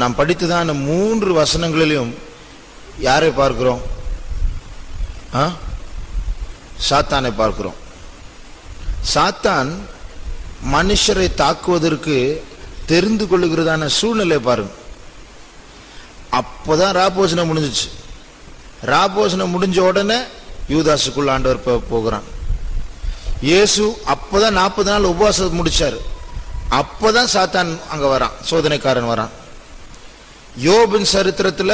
நாம் படித்துதான் 3 வசனங்களிலும் யாரை பார்க்கிறோம்? சாத்தானை பார்க்கிறோம். சாத்தான் மனுஷரை தாக்குவதற்கு தெரிந்து கொள்ளுகிறதான சூழ்நிலை பாருங்க. அப்பதான் ராபோஜனம் முடிஞ்சிச்சு. ராபோஜனம் முடிஞ்ச உடனே யூதாசுக்குள்ள ஆண்டவர் போகிறான். இயேசு அப்பதான் 40 நாள் உபவாசம் முடிச்சாரு. அப்பதான் சாத்தான் அங்க வரான், சோதனைக்காரன் வரான். யோபின் சரித்திரத்துல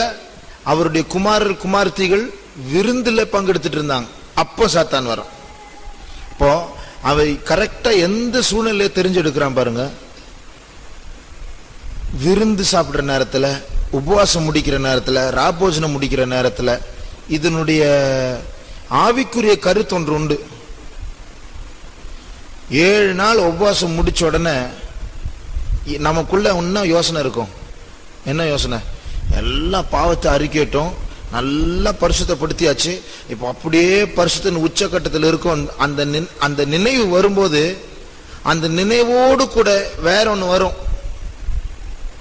அவருடைய குமாரர் குமார்த்திகள் விருந்துல பங்கெடுத்துட்டு இருந்தாங்க. அப்போ சாத்தான் வரான். இப்போ அவை கரெக்டா எந்த சூழ்நிலையை தெரிஞ்செடுக்கிறான் பாருங்க. விருந்து சாப்பிடுற நேரத்துல, உபவாசம் முடிக்கிற நேரத்துல, ராபோஜனம் முடிக்கிற நேரத்துல. இதனுடைய ஆவிக்குரிய கருத்து ஒன்று உண்டு. 7 நாள் உபவாசம் முடிச்ச உடனே நமக்குள்ள இன்னும் யோசனை இருக்கும். என்ன யோசனை? எல்லாம் பாவத்தை அறிக்கட்டும், நல்லா பரிசுத்தப்படுத்தியாச்சு, இப்போ அப்படியே பரிசுத்தின் உச்சக்கட்டத்தில் இருக்கும். அந்த நினைவு வரும்போது அந்த நினைவோடு கூட வேற ஒன்று வரும்.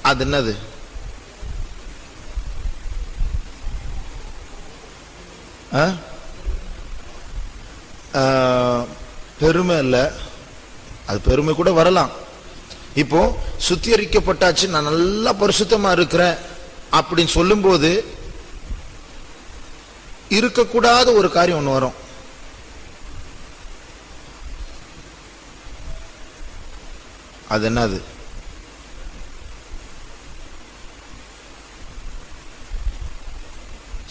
அது என்னது? பெருமை இல்லை. அது பெருமை கூட வரலாம். இப்போ சுத்திகரிக்கப்பட்டாச்சு, நான் நல்லா பரிசுத்தமா இருக்கிறேன் அப்படின்னு சொல்லும் போது இருக்கக்கூடாத ஒரு காரியம் ஒன்று வரும். அது என்னது?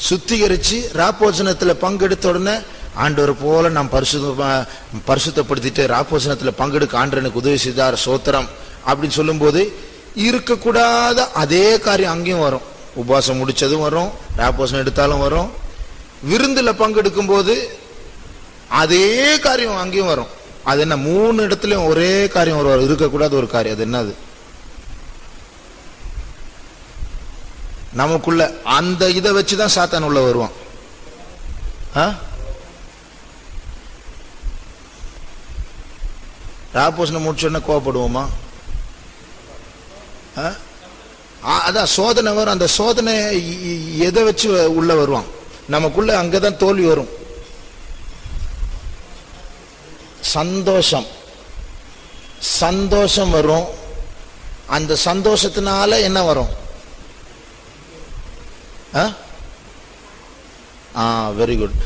சுத்திகரிச்சு ராப்போஜனத்துல பங்கெடுத்த உடனே ஆண்டவர் போல நாம் பரிசுத்தப்படுத்திட்டு ராப்போஜனத்துல பங்கெடுக்க ஆண்டவர் எனக்கு உதவி செய்தார், சோத்திரம் அப்படின்னு சொல்லும் போது இருக்கக்கூடாத அதே காரியம் அங்கேயும் வரும். உபவாசம் முடிச்சதும் வரும், ராப்போஜனம் எடுத்தாலும் வரும். விருந்துல பங்கெடுக்கும் போது அதே காரியம் அங்கேயும் வரும். அது என்ன? 3 இடத்துலயும் ஒரே காரியம் வரும், இருக்கக்கூடாத ஒரு காரியம். அது என்னது? நமக்குள்ள அந்த இதை வச்சுதான் சாத்தான் உள்ள வருவான். ராப்போசனை முடிச்சோடனே கோவப்படுவோமா? அதான் சோதனை வரும். அந்த சோதனை எதை வச்சு உள்ள வருவான்? நமக்குள்ள அங்கதான் தோல்வி வரும். சந்தோஷம் வரும். அந்த சந்தோஷத்தினால என்ன வரும்? Very good.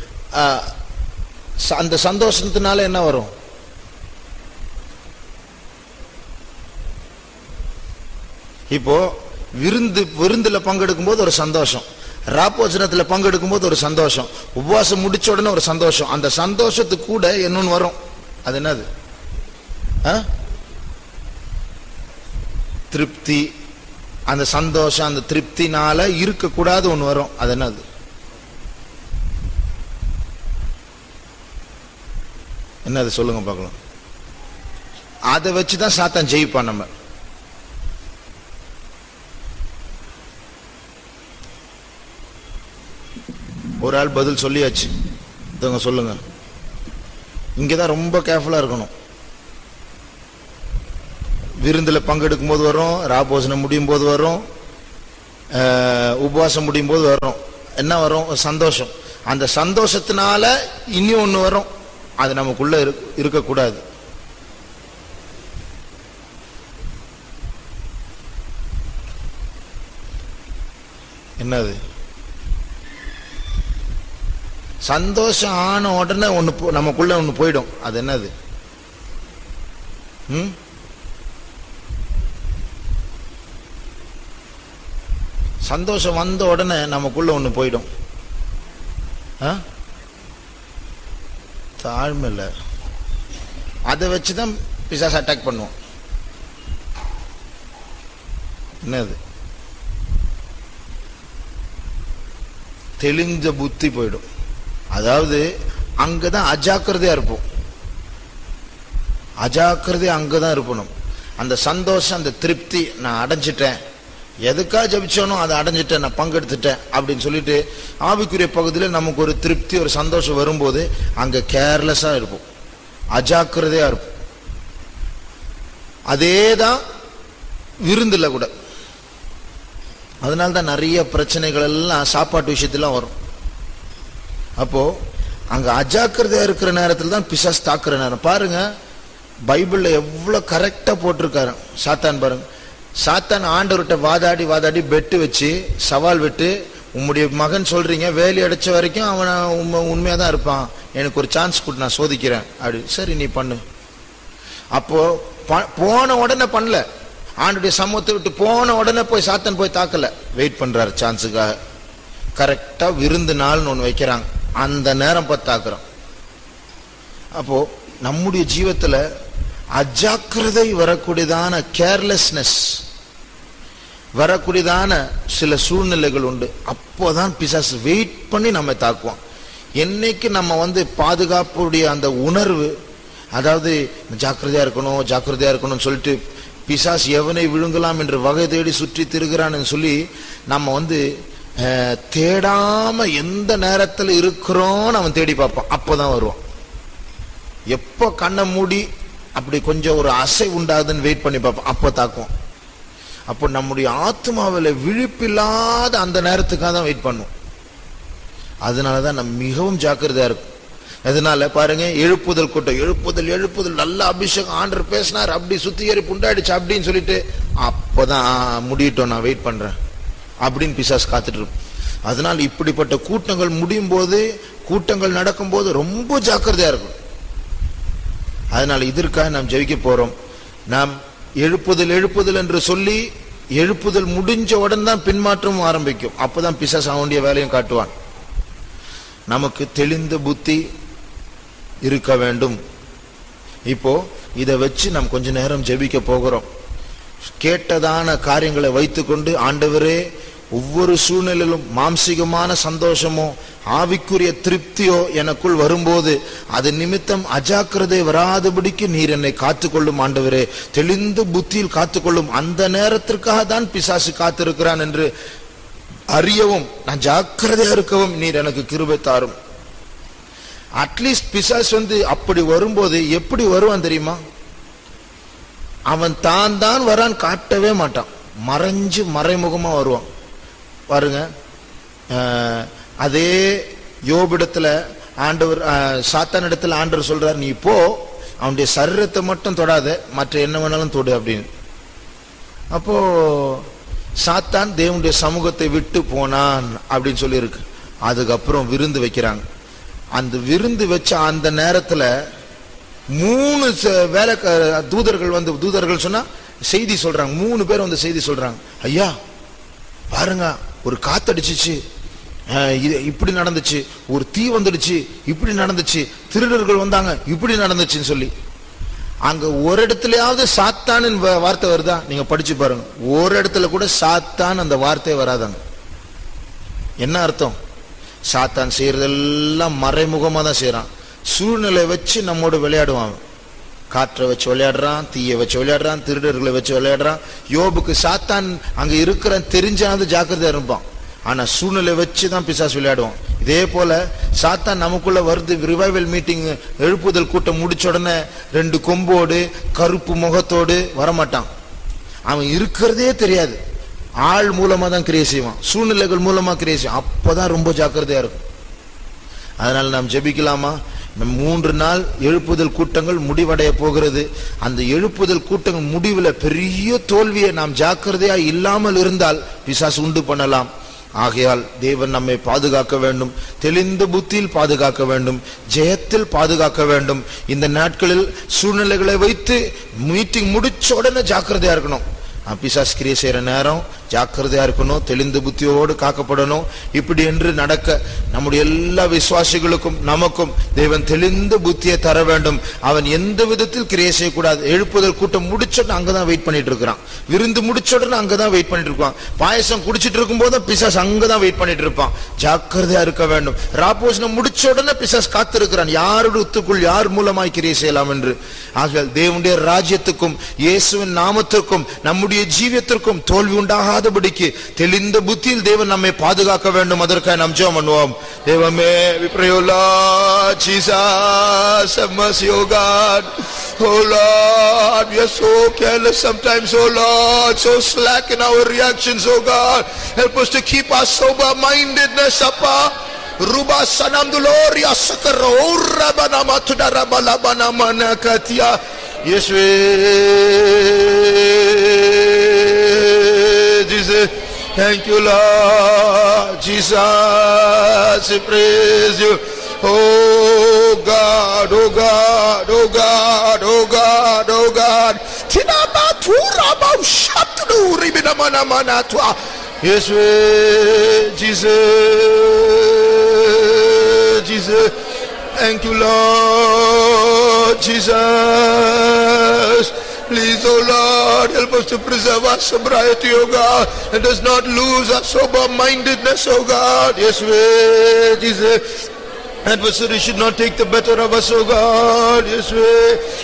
அந்த சந்தோஷத்தினால என்ன வரும்? இப்போ விருந்துல பங்கெடுக்கும் போது ஒரு சந்தோஷம், ராப்போஜனத்துல பங்கெடுக்கும் போது ஒரு சந்தோஷம், உபவாசம் முடிச்ச உடனே ஒரு சந்தோஷம். அந்த சந்தோஷத்துக்கு கூட என்னொன்னு வரும். அது என்னது? திருப்தி. அந்த சந்தோஷம், அந்த திருப்தினால இருக்கக்கூடாத ஒண்ணு வரும். அது என்னது? என்னது சொல்லுங்க பார்க்கலாம். அதை வச்சுதான் சாத்தான் ஜெயிப்பான். நம்ம ஒரு ஆள் பதில் சொல்லியாச்சு, சொல்லுங்க. இங்கதான் ரொம்ப கேர்ஃபுல்லா இருக்கணும். விருந்துல பங்கெடுக்கும் போது வரும், ராபோஜனம் முடியும் போது வரும், உபவாசம் முடியும் போது வரும். என்ன வரும்? சந்தோஷம். அந்த சந்தோஷத்தினால இனி ஒண்ணு வரும். அது நமக்குள்ள இருக்கக்கூடாது. என்னது? சந்தோஷம் ஆன உடனே ஒண்ணு நமக்குள்ள ஒண்ணு போயிடும். அது என்னது? சந்தோஷம் வந்த உடனே நமக்குள்ள ஒண்ணு போயிடும். தாழ்மை இல்லை. அதை வச்சுதான் பிசாசு அட்டாக் பண்ணுவோம். என்னது? தெளிஞ்ச புத்தி போயிடும். அதாவது அங்கதான் அஜாக்கிரதையா இருப்போம். அஜாக்கிரதையா அங்கதான் இருப்பணும். அந்த சந்தோஷம், அந்த திருப்தி, நான் அடைஞ்சிட்டேன், எதுக்காக ஜபிச்சோனோ அதை அடைஞ்சிட்டேன், நான் பங்கெடுத்துட்டேன் அப்படின்னு சொல்லிட்டு ஆவிக்குரிய பகுதியில் நமக்கு ஒரு திருப்தி, ஒரு சந்தோஷம் வரும்போது அங்க கேர்லெஸ்ஸா இருப்போம், அஜாக்கிரதையா இருப்போம். அதேதான் விருந்துல கூட. அதனால்தான் நிறைய பிரச்சனைகள் எல்லாம் சாப்பாட்டு விஷயத்துல வரும். அப்போ அங்க அஜாக்கிரதையா இருக்கிற நேரத்தில் தான் பிசாசு தாக்குற நேரம். பாருங்க பைபிள்ல எவ்வளவு கரெக்டா போட்டிருக்காரு சாத்தான். பாருங்க, சாத்தான் ஆண்டவர்கிட்ட வாதாடி பெட்டு வச்சு சவால் விட்டு, உம்முடைய மகன் சொல்றீங்க, வேலி அடைச்ச வரைக்கும் அவன் உண்மையா தான் இருப்பான், எனக்கு ஒரு சான்ஸ் கொடு, நான் சோதிக்கிறேன் அப்படி. சரி நீ பண்ணு. அப்போ போன உடனே பண்ணல, ஆண்டுடைய சமூகத்தை விட்டு போன உடனே போய் சாத்தான் போய் தாக்கல, வெயிட் பண்றாரு சான்ஸுக்காக. கரெக்டா விருந்து நாள்னு ஒன்று வைக்கிறாங்க, அந்த நேரம் பார்த்து தாக்குறோம். அப்போ நம்முடைய ஜீவத்துல அஜாக்கிரதை வரக்கூடியதான, கேர்லெஸ்னஸ் வரக்கூடியதான சில சூழ்நிலைகள் உண்டு. அப்போதான் பிசாசு வெயிட் பண்ணி நம்ம தாக்குவோம். என்னைக்கு நம்ம பாதுகாப்புடைய அந்த உணர்வு, அதாவது ஜாக்கிரதையா இருக்கணும் சொல்லிட்டு பிசாசு எவனை விழுங்கலாம் என்று வகை தேடி சுற்றி திருகிறான்னு சொல்லி நம்ம தேடாம எந்த நேரத்தில் இருக்கிறோம் அவன் தேடி பார்ப்பான். அப்போதான் வருவான். எப்போ கண்ணை மூடி அப்படி கொஞ்சம் ஒரு அசை உண்டாதுன்னு வெயிட் பண்ணி பார்ப்போம், அப்போ தாக்குவோம். அப்போ நம்முடைய ஆத்மாவில் விழிப்பில்லாத அந்த நேரத்துக்காக தான் வெயிட் பண்ணுவோம். அதனாலதான் நம்ம மிகவும் ஜாக்கிரதையா இருக்கும். அதனால பாருங்க, எழுப்புதல் கூட்டம், எழுப்புதல் நல்ல அபிஷேகம், ஆண்டவர் பேசினார், அப்படி சுத்திகரிப்பு உண்டாயிடுச்சு அப்படின்னு சொல்லிட்டு அப்போதான் முடியட்டும், நான் வெயிட் பண்றேன் அப்படின்னு பிசாசு காத்துட்டு இருக்கும். அதனால இப்படிப்பட்ட கூட்டங்கள் முடியும் போது, கூட்டங்கள் நடக்கும் போது ரொம்ப ஜாக்கிரதையா இருக்கும். அதனால இதற்காக நாம் ஜெபிக்க போறோம். நாம் எழுப்புதல் என்று சொல்லி எழுப்புதல் முடிஞ்ச உடனே தான் பின்மாற்றமும் ஆரம்பிக்கும். அப்பதான் பிசாசு அவனுடைய வேலையும் காட்டுவான். நமக்கு தெளிந்த புத்தி இருக்க வேண்டும். இப்போ இதை வச்சு நாம் கொஞ்ச நேரம் ஜெபிக்க போகிறோம். கேட்டதான காரியங்களை வைத்துக்கொண்டு, ஆண்டவரே, ஒவ்வொரு சூழ்நிலையிலும் மாம்சிகமான சந்தோஷமோ ஆவிக்குரிய திருப்தியோ எனக்குள் வரும்போது அது நிமித்தம் அஜாக்கிரதை வராதபடிக்கு நீர் என்னை காத்துக்கொள்ளும் ஆண்டவரே, தெளிந்த புத்தியில் காத்துக்கொள்ளும். அந்த நேரத்திற்காக தான் பிசாசு காத்திருக்கிறான் என்று அறியவும், நான் ஜாக்கிரதையா இருக்கவும் நீர் எனக்கு கிருபை தாரும். அட்லீஸ்ட் பிசாசு அப்படி வரும்போது எப்படி வருவான் தெரியுமா? அவன் தான் வரான் காட்டவே மாட்டான், மறைமுகமா வருவான். பாருங்க, அதே யோபிடத்துல ஆண்டவர், சாத்தான் இடத்துல ஆண்டவர் சொல்றார், நீ போ, அவனுடைய சரீரத்தை மட்டும் தொடாத, மற்ற என்ன வேணாலும் தொடு அப்படின்னு. அப்போ சாத்தான் தேவனுடைய சமூகத்தை விட்டு போனான் அப்படின்னு சொல்லி இருக்கு. அதுக்கப்புறம் விருந்து வைக்கிறாங்க. அந்த விருந்து வச்ச அந்த நேரத்துல 3 வேலை தூதர்கள் சொன்னா செய்தி சொல்றாங்க. 3 பேர் செய்தி சொல்றாங்க, ஐயா பாருங்க, ஒரு காத்தடிச்சிச்சு, இப்படி நடந்துச்சு, ஒரு தீ வந்துடுச்சு, இப்படி நடந்துச்சு, திருடர்கள் வந்தாங்க, இப்படி நடந்துச்சுன்னு சொல்லி. அங்க ஒரு இடத்துலயாவது சாத்தானின் வார்த்தை வருதா? நீங்க படிச்சு பாருங்க, ஒரு இடத்துல கூட சாத்தான் அந்த வார்த்தையே வராதாங்க. என்ன அர்த்தம்? சாத்தான் செய்யறதெல்லாம் மறைமுகமா தான் செய்யறான். சூழ்நிலை வச்சு நம்மோடு விளையாடுவான். காற்றை வச்சு விளையாடுறான், தீயை வச்சு விளையாடுறான், திருடர்களை வச்சு விளையாடுறான். யோபுக்கு சாத்தான் அங்க இருக்கிற தெரிஞ்சாவது ஜாக்கிரதையா இருப்பான். ஆனா சூழ்நிலை வச்சுதான் பிசாசு விளையாடுவான். இதே போல சாத்தான் நமக்குள்ள வருது. ரிவைவல் மீட்டிங், எழுப்புதல் கூட்டம் முடிச்ச உடனே 2 கொம்போடு கருப்பு முகத்தோடு வரமாட்டான். அவன் இருக்கிறதே தெரியாது. ஆள் மூலமா தான் கிரியை செய்வான், சூழ்நிலைகள் மூலமா கிரியை செய்வான். அப்பதான் ரொம்ப ஜாக்கிரதையா இருக்கும். அதனால நாம் ஜெபிக்கலாமா? 3 நாள் எழுப்புதல் கூட்டங்கள் முடிவடைய போகிறது. அந்த எழுப்புதல் கூட்டங்கள் முடிவில் பெரிய தோல்வியை நாம் ஜாக்கிரதையா இல்லாமல் இருந்தால் பிசாசு உண்டு பண்ணலாம். ஆகையால் தேவன் நம்மை பாதுகாக்க வேண்டும், தெளிந்த புத்தியில் பாதுகாக்க வேண்டும், ஜெயத்தில் பாதுகாக்க வேண்டும். இந்த நாட்களில் சூழ்நிலைகளை வைத்து மீட்டிங் முடிச்ச உடனே ஜாக்கிரதையா இருக்கணும். பிசாசு கிரியை செய்யற நேரம் ஜாக்கிரதையா இருக்கணும், தெளிந்த புத்தியோடு காக்கப்படணும். இப்படி என்று நடக்க நம்முடைய எல்லா விசுவாசிகளுக்கும் நமக்கும் தேவன் தெளிந்த புத்தியை தர வேண்டும். அவன் எந்த விதத்தில் கிரியை செய்யக்கூடாது. எழுப்புதல் கூட்டம் முடிச்சோன்னு அங்கதான் வெயிட் பண்ணிட்டு இருக்கிறான். விருந்து முடிச்சோடனே அங்கதான் வெயிட் பண்ணிட்டு இருப்பான். பாயசம் குடிச்சிட்டு இருக்கும் போது பிசாசு அங்கதான் வெயிட் பண்ணிட்டு இருப்பான். ஜாக்கிரதையா இருக்க வேண்டும். ராப்போசனம் முடிச்ச உடனே பிசாசு காத்திருக்கிறான், யாருடைய உத்துக்குள் யார் மூலமாய் கிரியை செய்யலாம் என்று. ஆக தேவனுடைய ராஜ்யத்துக்கும் இயேசுவின் நாமத்திற்கும் நம்முடைய ஜீவியத்திற்கும் தோல்வி உண்டாக வராதபடிக்கு தெளிந்த புத்தியில் தேவன் நம்மை பாதுகாக்க வேண்டும். அதற்காக நாம் ஜெபம் பண்ணுவோம். தேவமே, we pray, O Lord Jesus, have mercy, O God. Oh Lord, we are so careless sometimes, oh Lord, so slack in our reactions, oh God. Help us to keep our sober-mindedness, Appa. Ruba sanamduloria sakara urabana matudara balabana manakatia. Yes, we Jesus, thank you, Lord Jesus, we praise you. Oh God, oh God, oh God, oh God, oh God. Tinabatura baushatru ribina mana manatwa. Yes, we Jesus, Jesus. Thank you, Lord Jesus. Please, oh Lord, help us to preserve our sobriety, oh God, and does not lose our sober-mindedness, oh God. Yes, we Jesus. Adversary should not take the better of us, oh God. Yes, we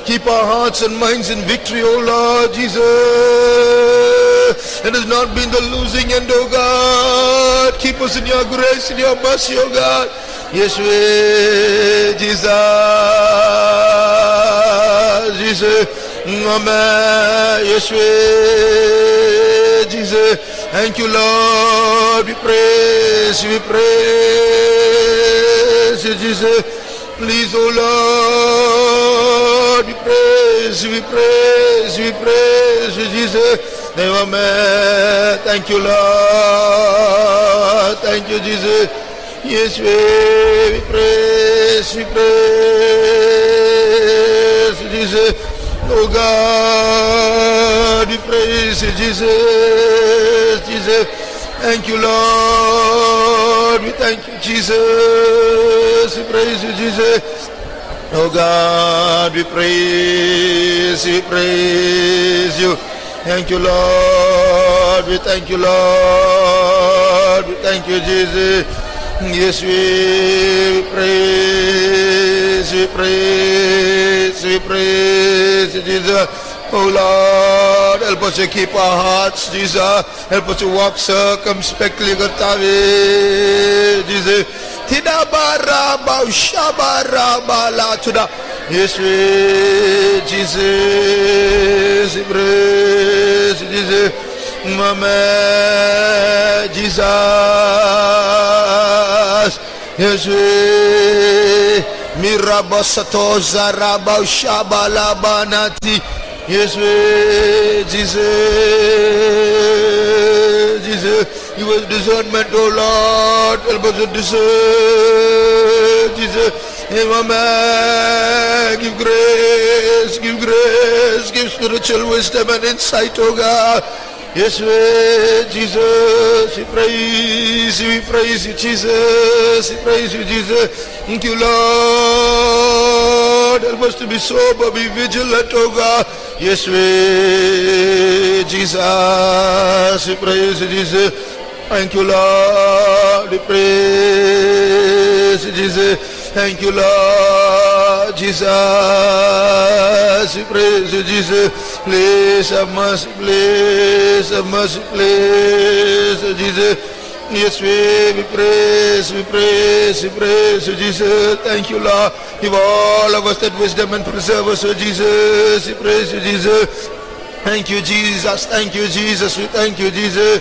keep our hearts and minds in victory, oh Lord Jesus. It has not been the losing end, oh God. Keep us in your grace, in your mercy, oh God. Yes, we Jesus, Jesus. Amen. Yes, we Jesus. Thank you, Lord. We praise you, Jesus. Please, oh Lord, we praise you, Jesus. Amen. Thank you, Lord. Thank you, Jesus. Yes, we praise Jesus. Oh God, we praise you, Jesus, Jesus. Thank you, Lord. We thank you, Jesus. We praise you, Jesus. Oh God, we praise you. Thank you, Lord. We thank you, Lord. We thank you, Jesus. Yes, we praise Jesus. Oh Lord, help us to keep our hearts, Jesus. Help us to walk circumspectly, Gatavi, Jesus. Tidabara Baushabara Bala Tuda. Yes, we Jesus, praise Jesus. Mama Jesus. Yes, we Mirabasato Zaraba Shabala Banati. Yes, we Jesus, Jesus. Give us discernment, oh Lord. Help us to discern, Jesus. Amen. Give grace, give spiritual wisdom and insight, oh God. Yes, we Jesus. We praise you, Jesus. We praise you, Jesus. Thank you, Lord. Help us to be sober, be vigilant, oh God. Yes, we Jesus. We praise you, Jesus. Thank you, Lord. We praise you, Jesus. Thank you, Lord Jesus. We praise you, Jesus. Please have mercy, please have mercy, please, Jesus. Yes, we praise you, Jesus. Thank you, Lord. Give all of us that wisdom and preserve us, oh Jesus. We praise you, Jesus. Thank you, Jesus. Thank you, Jesus. We thank you, Jesus.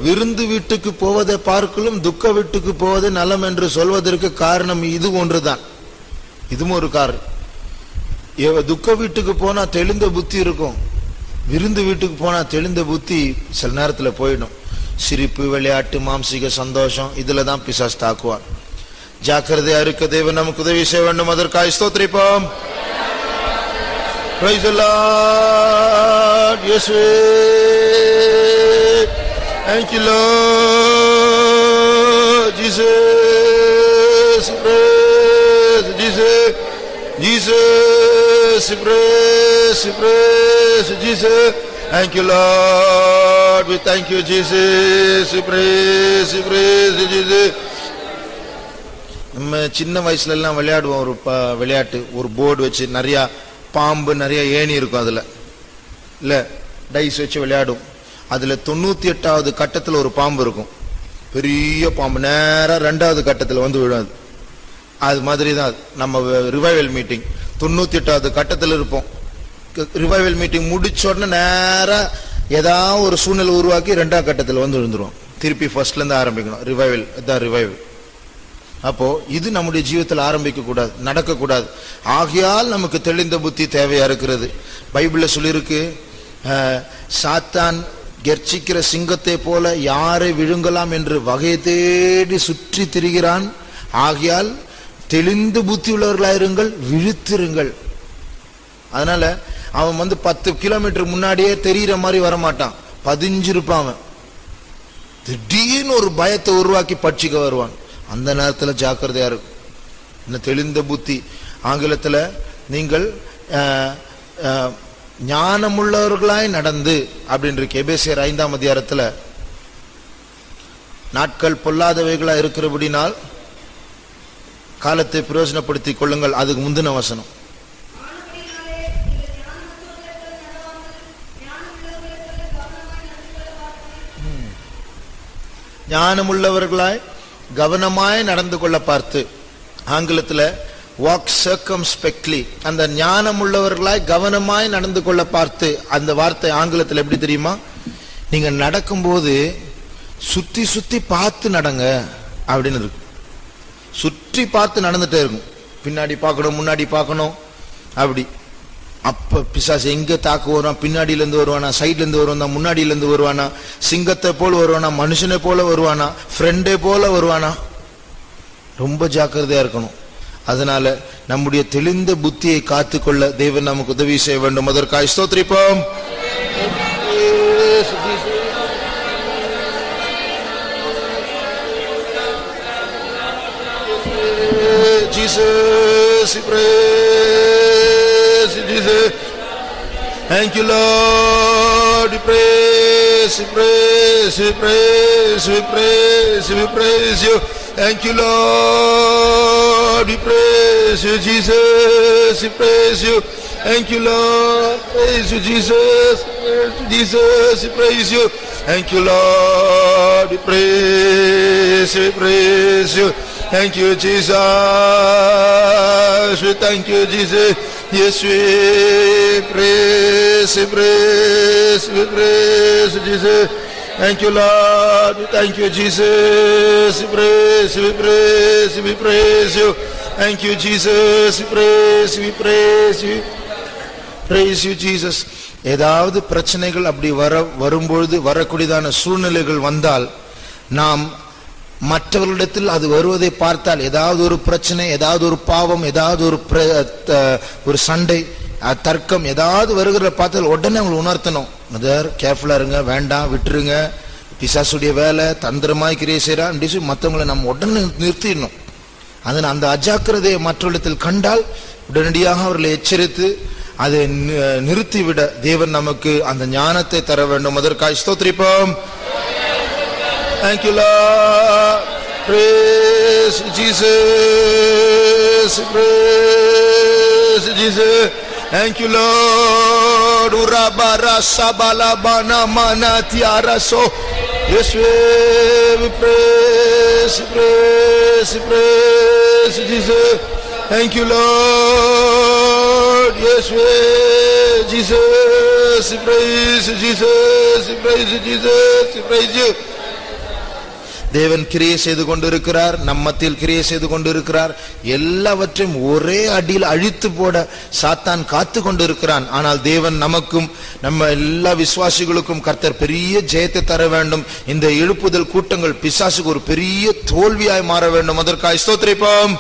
விருந்து வீட்டுக்கு போவதை பார்க்கலும் துக்க வீட்டுக்கு போவதே நலம் என்று சொல்வதற்கு காரணம் இது ஒன்றுதான். இதுவும் ஒரு காரணம். துக்க வீட்டுக்கு போனா தெளிந்த புத்தி இருக்கும், விருந்து வீட்டுக்கு போனா தெளிந்த புத்தி சில நேரத்தில் போயிடும். சிரிப்பு, விளையாட்டு, மாம்சீக சந்தோஷம், இதுல தான் பிசாசு தாக்குவார். ஜாக்கிரதையா இருக்க தேவன் நமக்கு உதவி செய்ய வேண்டும். அதற்காக ஸ்தோத்திரிப்போம். Praise the Lord. Yes, thank you, Lord Jesus. Praise Jesus. Jesus, praise Jesus. Thank you, Lord. We thank you, Jesus. Praise Jesus. நம்ம சின்ன வயசுல எல்லாம் விளையாடுவோம். ஒரு விளையாட்டு, ஒரு போர்டு வச்சு நிறைய பாம்பு, நிறைய ஏணி இருக்கும், அதுல இல்ல டைஸ் வச்சு விளையாடும். அதுல 98வது கட்டத்துல ஒரு பாம்பு இருக்கும், பெரிய பாம்பு, நேரா 2வது கட்டத்துல வந்து விழாது. அது மாதிரி தான் நம்ம ரிவைவல் மீட்டிங் 98வது கட்டத்துல இருப்போம். ரிவைவல் மீட்டிங் முடிச்ச உடனே நேரா ஏதாவது ஒரு சூழ்நிலை உருவாக்கி 2வது கட்டத்துல வந்து விழுந்துருவோம். திருப்பி ஃபர்ஸ்ட்ல இருந்து ஆரம்பிக்கணும். ரிவைவல் தான் ரிவைவல். அப்போ இது நம்முடைய ஜீவிதத்தில் ஆரம்பிக்க கூடாது, நடக்க கூடாது. ஆகையால் நமக்கு தெளிந்த புத்தி தேவையா இருக்கிறது. பைபிள்ல சொல்லியிருக்கு, சாத்தான் கெர்ச்சிக்கிற சிங்கத்தை போல யாரை விழுங்கலாம் என்று வகை தேடி சுற்றி திரிகிறான். ஆகையால் தெளிந்த புத்தி உள்ளவர்களாயிருங்கள், விழித்திருங்கள். அதனால அவன் வந்து 10 கிலோமீட்டர் முன்னாடியே தெரிகிற மாதிரி வரமாட்டான், பதிஞ்சிருப்பான். அவன் திடீர்னு ஒரு பயத்தை உருவாக்கி பட்சிக்க வருவான். அந்த நேரத்தில் ஜாக்கிரதையா இருக்கும். இந்த தெளிந்த புத்தி, ஆங்கிலத்தில் நீங்கள் ஞானமுள்ளவர்களாய் நடந்து அப்படின்னு இருக்கு. எபேசியர் 5ஆம் அதிகாரத்தில் நாட்கள் பொல்லாதவைகளா இருக்கிறபடினால் காலத்தை பிரயோஜனப்படுத்திக் கொள்ளுங்கள். அதுக்கு முந்தின வசனம், ஞானமுள்ளவர்களாய் கவனமாய் நடந்து கொள்ள பார்த்து. ஆங்கிலத்தில் வாக் சர்க்கம்ஸ்பெக்ட்லி. அந்த ஞானம் உள்ளவர்களாய் கவனமாய் நடந்து கொள்ள பார்த்து, அந்த வார்த்தை ஆங்கிலத்தில் எப்படி தெரியுமா? நீங்க நடக்கும்போது சுத்தி சுத்தி பார்த்து நடங்க அப்படின்னு இருக்கு. சுற்றி பார்த்து நடந்துட்டே இருக்கும். பின்னாடி பார்க்கணும், முன்னாடி பார்க்கணும். அப்படி அப்ப பிசாசு எங்க தாக்கு வருவான்? பின்னாடியில இருந்து வருவானா, சைட்ல இருந்து வருவானா, முன்னாடியில இருந்து வருவானா, சிங்கத்தை போல வருவானா, மனுஷனை போல வருவானா, ஃப்ரெண்டே போல வருவானா? ரொம்ப ஜாக்கிரதையா இருக்கணும். அதனால நம்முடைய தெளிந்த புத்தியை காத்துக்கொள்ள தேவன் நமக்கு உதவி செய்ய வேண்டும். அதற்காக ஸ்தோத்திரிப்போம். Jesus, we praise you, Jesus. Thank you, Lord. We praise, we praise, we praise, we praise, we praise you. Thank you, Lord. We praise you, Jesus. We praise you. Thank you, Lord. Praise you, Jesus. Jesus, we praise you. Thank you, Lord. We praise, we praise you. Thank you, Jesus. We thank you, Jesus. Yes, we praise, we praise, we praise Jesus. Thank you, Lord. We thank you, Jesus. We praise, we praise, we praise you. Thank you, Jesus. We praise, we praise you. Praise you, Jesus. ஏதாவது பிரச்சனைகள் அப்படி வரும்பொழுது, வரக்கூடியதான சூழ்நிலைகள் வந்தால், நாம் மற்றவர்களிடத்தில் அது வருவதை பார்த்தால், ஏதாவது ஒரு பிரச்சனை, ஏதாவது ஒரு பாவம், ஏதாவது ஒரு சண்டை, தர்க்கம் ஏதாவது வருகிற பார்த்தால் உடனே அவங்களை உணர்த்தணும். மதர் கேர்ஃபுல்லா இருங்க, வேண்டாம், விட்டுருங்க, பிசாசுடைய வேலை, தந்திரமாய் கிரியை செய்யறான், மற்றவங்களை நம்ம உடனே நிறுத்திடணும். அதனால் அந்த அஜாக்கிரதையை மற்றவர்களிடத்தில் கண்டால் உடனடியாக அவர்களை எச்சரித்து அதை நிறுத்திவிட தேவன் நமக்கு அந்த ஞானத்தை தர வேண்டும். அதற்காக ஸ்தோத்திரிப்போம். Thank you, Lord. Praise Jesus. Praise Jesus. Thank you, Lord. Urabara sabala bana manati araso. Yes, we praise, praise, praise Jesus. Thank you, Lord. Yes, Jesus. Praise Jesus. Praise Jesus. Praise you. தேவன் கிரியை செய்து கொண்டிருக்கிறார், நம்மத்தில் கிரியை செய்து கொண்டிருக்கிறார். எல்லாவற்றையும் ஒரே அடியில் அழித்து போட சாத்தான் காத்து கொண்டிருக்கிறான். ஆனால் தேவன் நமக்கும் நம்ம எல்லா விசுவாசிகளுக்கும் கர்த்தர் பெரிய ஜெயத்தை தர வேண்டும். இந்த எழுப்புதல் கூட்டங்கள் பிசாசுக்கு ஒரு பெரிய தோல்வியாய் மாற வேண்டும். அதற்காக ஸ்தோத்திரிப்போம்.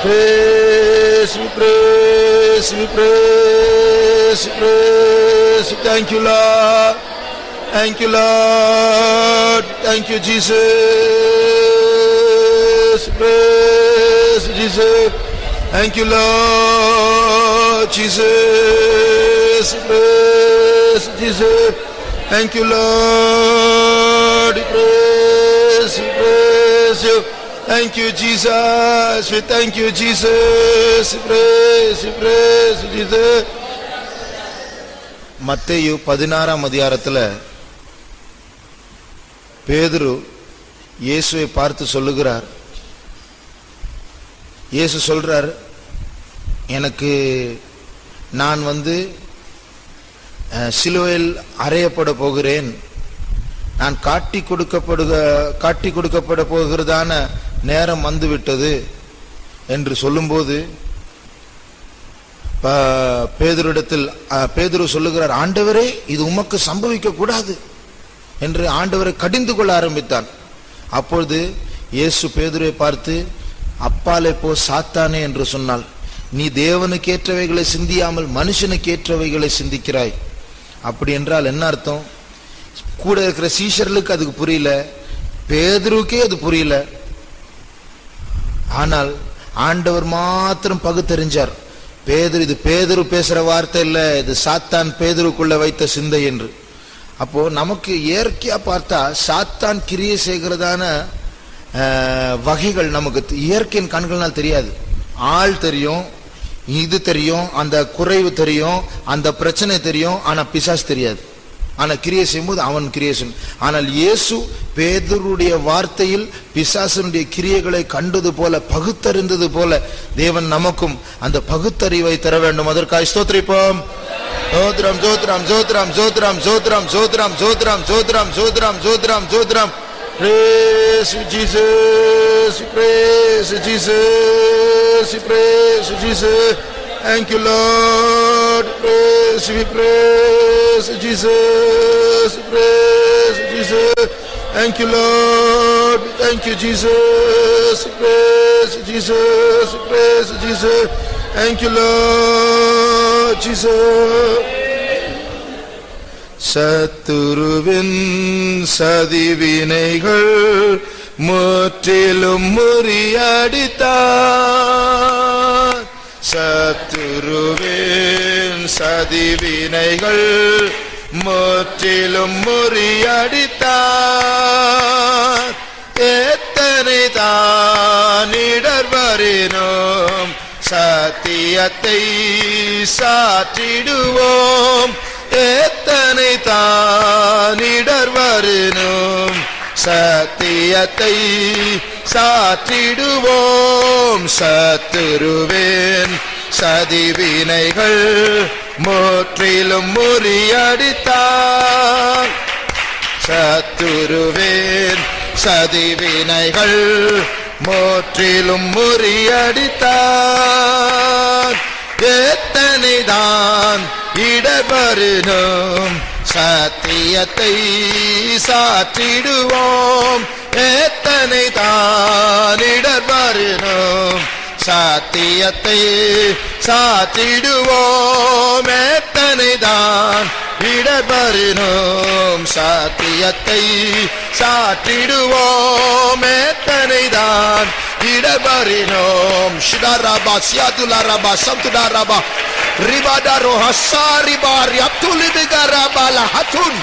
Praise, we praise, we praise, praise. Thank you, Lord. Thank you, Lord. Thank you, Jesus. Praise Jesus. Thank you, Lord. Jesus. Praise Jesus. Thank you, Lord. Praise, praise you. Thank you, Jesus. We thank you, Jesus. Praise, praise Jesus. மத்தேயு 16ஆம் அதிகாரத்துல பேதுரு இயேசுவை பார்த்து சொல்லுகிறார். இயேசு சொல்றார், எனக்கு நான் சிலுவையில் அறையப்பட போகிறேன், நான் காட்டி கொடுக்கப்பட போகிறதான நேரம் வந்துவிட்டது என்று சொல்லும்போது பேதுரு சொல்லுகிறார், ஆண்டவரே இது உமக்கு சம்பவிக்க கூடாது என்று ஆண்டவரை கடிந்து கொள்ள ஆரம்பித்தான். அப்பொழுது இயேசு பேதுருவை பார்த்து, அப்பாலே போ சாத்தானே என்று சொன்னால், நீ தேவனுக்கு ஏற்றவைகளை சிந்தியாமல் மனுஷனுக்கு ஏற்றவைகளை சிந்திக்கிறாய். அப்படி என்றால் என்ன அர்த்தம்? கூட இருக்கிற சீஷர்களுக்கு அதுக்கு புரியல, பேதுருக்கே அது புரியல. ஆனால் ஆண்டவர் மாத்திரம் பகுத்தறிஞ்சார். இது பேதுரு பேசுற வார்த்தை இல்ல, இது சாத்தான் பேதுருக்குள்ள வைத்த சிந்தை என்று. அப்போ நமக்கு இயற்கையா பார்த்தா சாத்தான் கிரியை செய்கிறதான வகைகள் நமக்கு இயற்கையின் கண்களால் தெரியாது. ஆள் தெரியும், இது தெரியும், அந்த குறைவு தெரியும், அந்த பிரச்சனை தெரியும், ஆனா பிசாசு தெரியாது. ஆனா கிரியை செய்யும்போது அவன் கிரியை செய்யும். ஆனால் இயேசு பேதுருடைய வார்த்தையில் பிசாசனுடைய கிரியைகளை கண்டது போல, பகுத்தறிந்தது போல தேவன் நமக்கும் அந்த பகுத்தறிவை தர வேண்டும். அதற்காக ஸ்தோத்திரிப்போம். சோத்ரம் சோத்ரம் சோத்ரம் சோத்ரம் சோத்ரம் சோத்ரம் சோத்ரம் சோத்ரம் சோத்ரம் சோத்ரம் சோத்ரம். Praise Jesus, praise Jesus, praise Jesus. Thank you Lord, praise we praise Jesus, praise Jesus. Thank you Lord, thank you Jesus, praise Jesus, praise Jesus. Thank you Lord Jesus. சத்துருவின் சதிவினைகள் முற்றிலும் முறியடித்தார். சத்துருவின் சதிவினைகள் முற்றிலும் முறியடித்தார். எத்தனை தான் இடர்வரினும் சத்தியத்தை சாற்றிடுவோம். எத்தனை தான் இடர்வரினும் சத்தியத்தை சாற்றிடுவோம். சத்துருவின் சதிவினைகள் முற்றிலும் முறியடித்தார். சத்துருவின் சதிவினைகள் முற்றிலும் முறியடித்தார். எத்தனை தான் இடர்வரினும் சத்தியத்தை சாற்றிடுவோம். எத்தனை தான் இடர்வரினும் சத்தியத்தை சாற்றிடுவோம். எத்தனை தான் இடர்வரினும் சத்தியத்தை சாற்றிடுவோம். எத்தனை தான் இடர்வரினும் ஷிடாரபா சியாதுலாரபா சம்துடாரபா ரிபாடாரோ ஹசாரி பாரி அப்துலிபிகாரபா லஹதுன்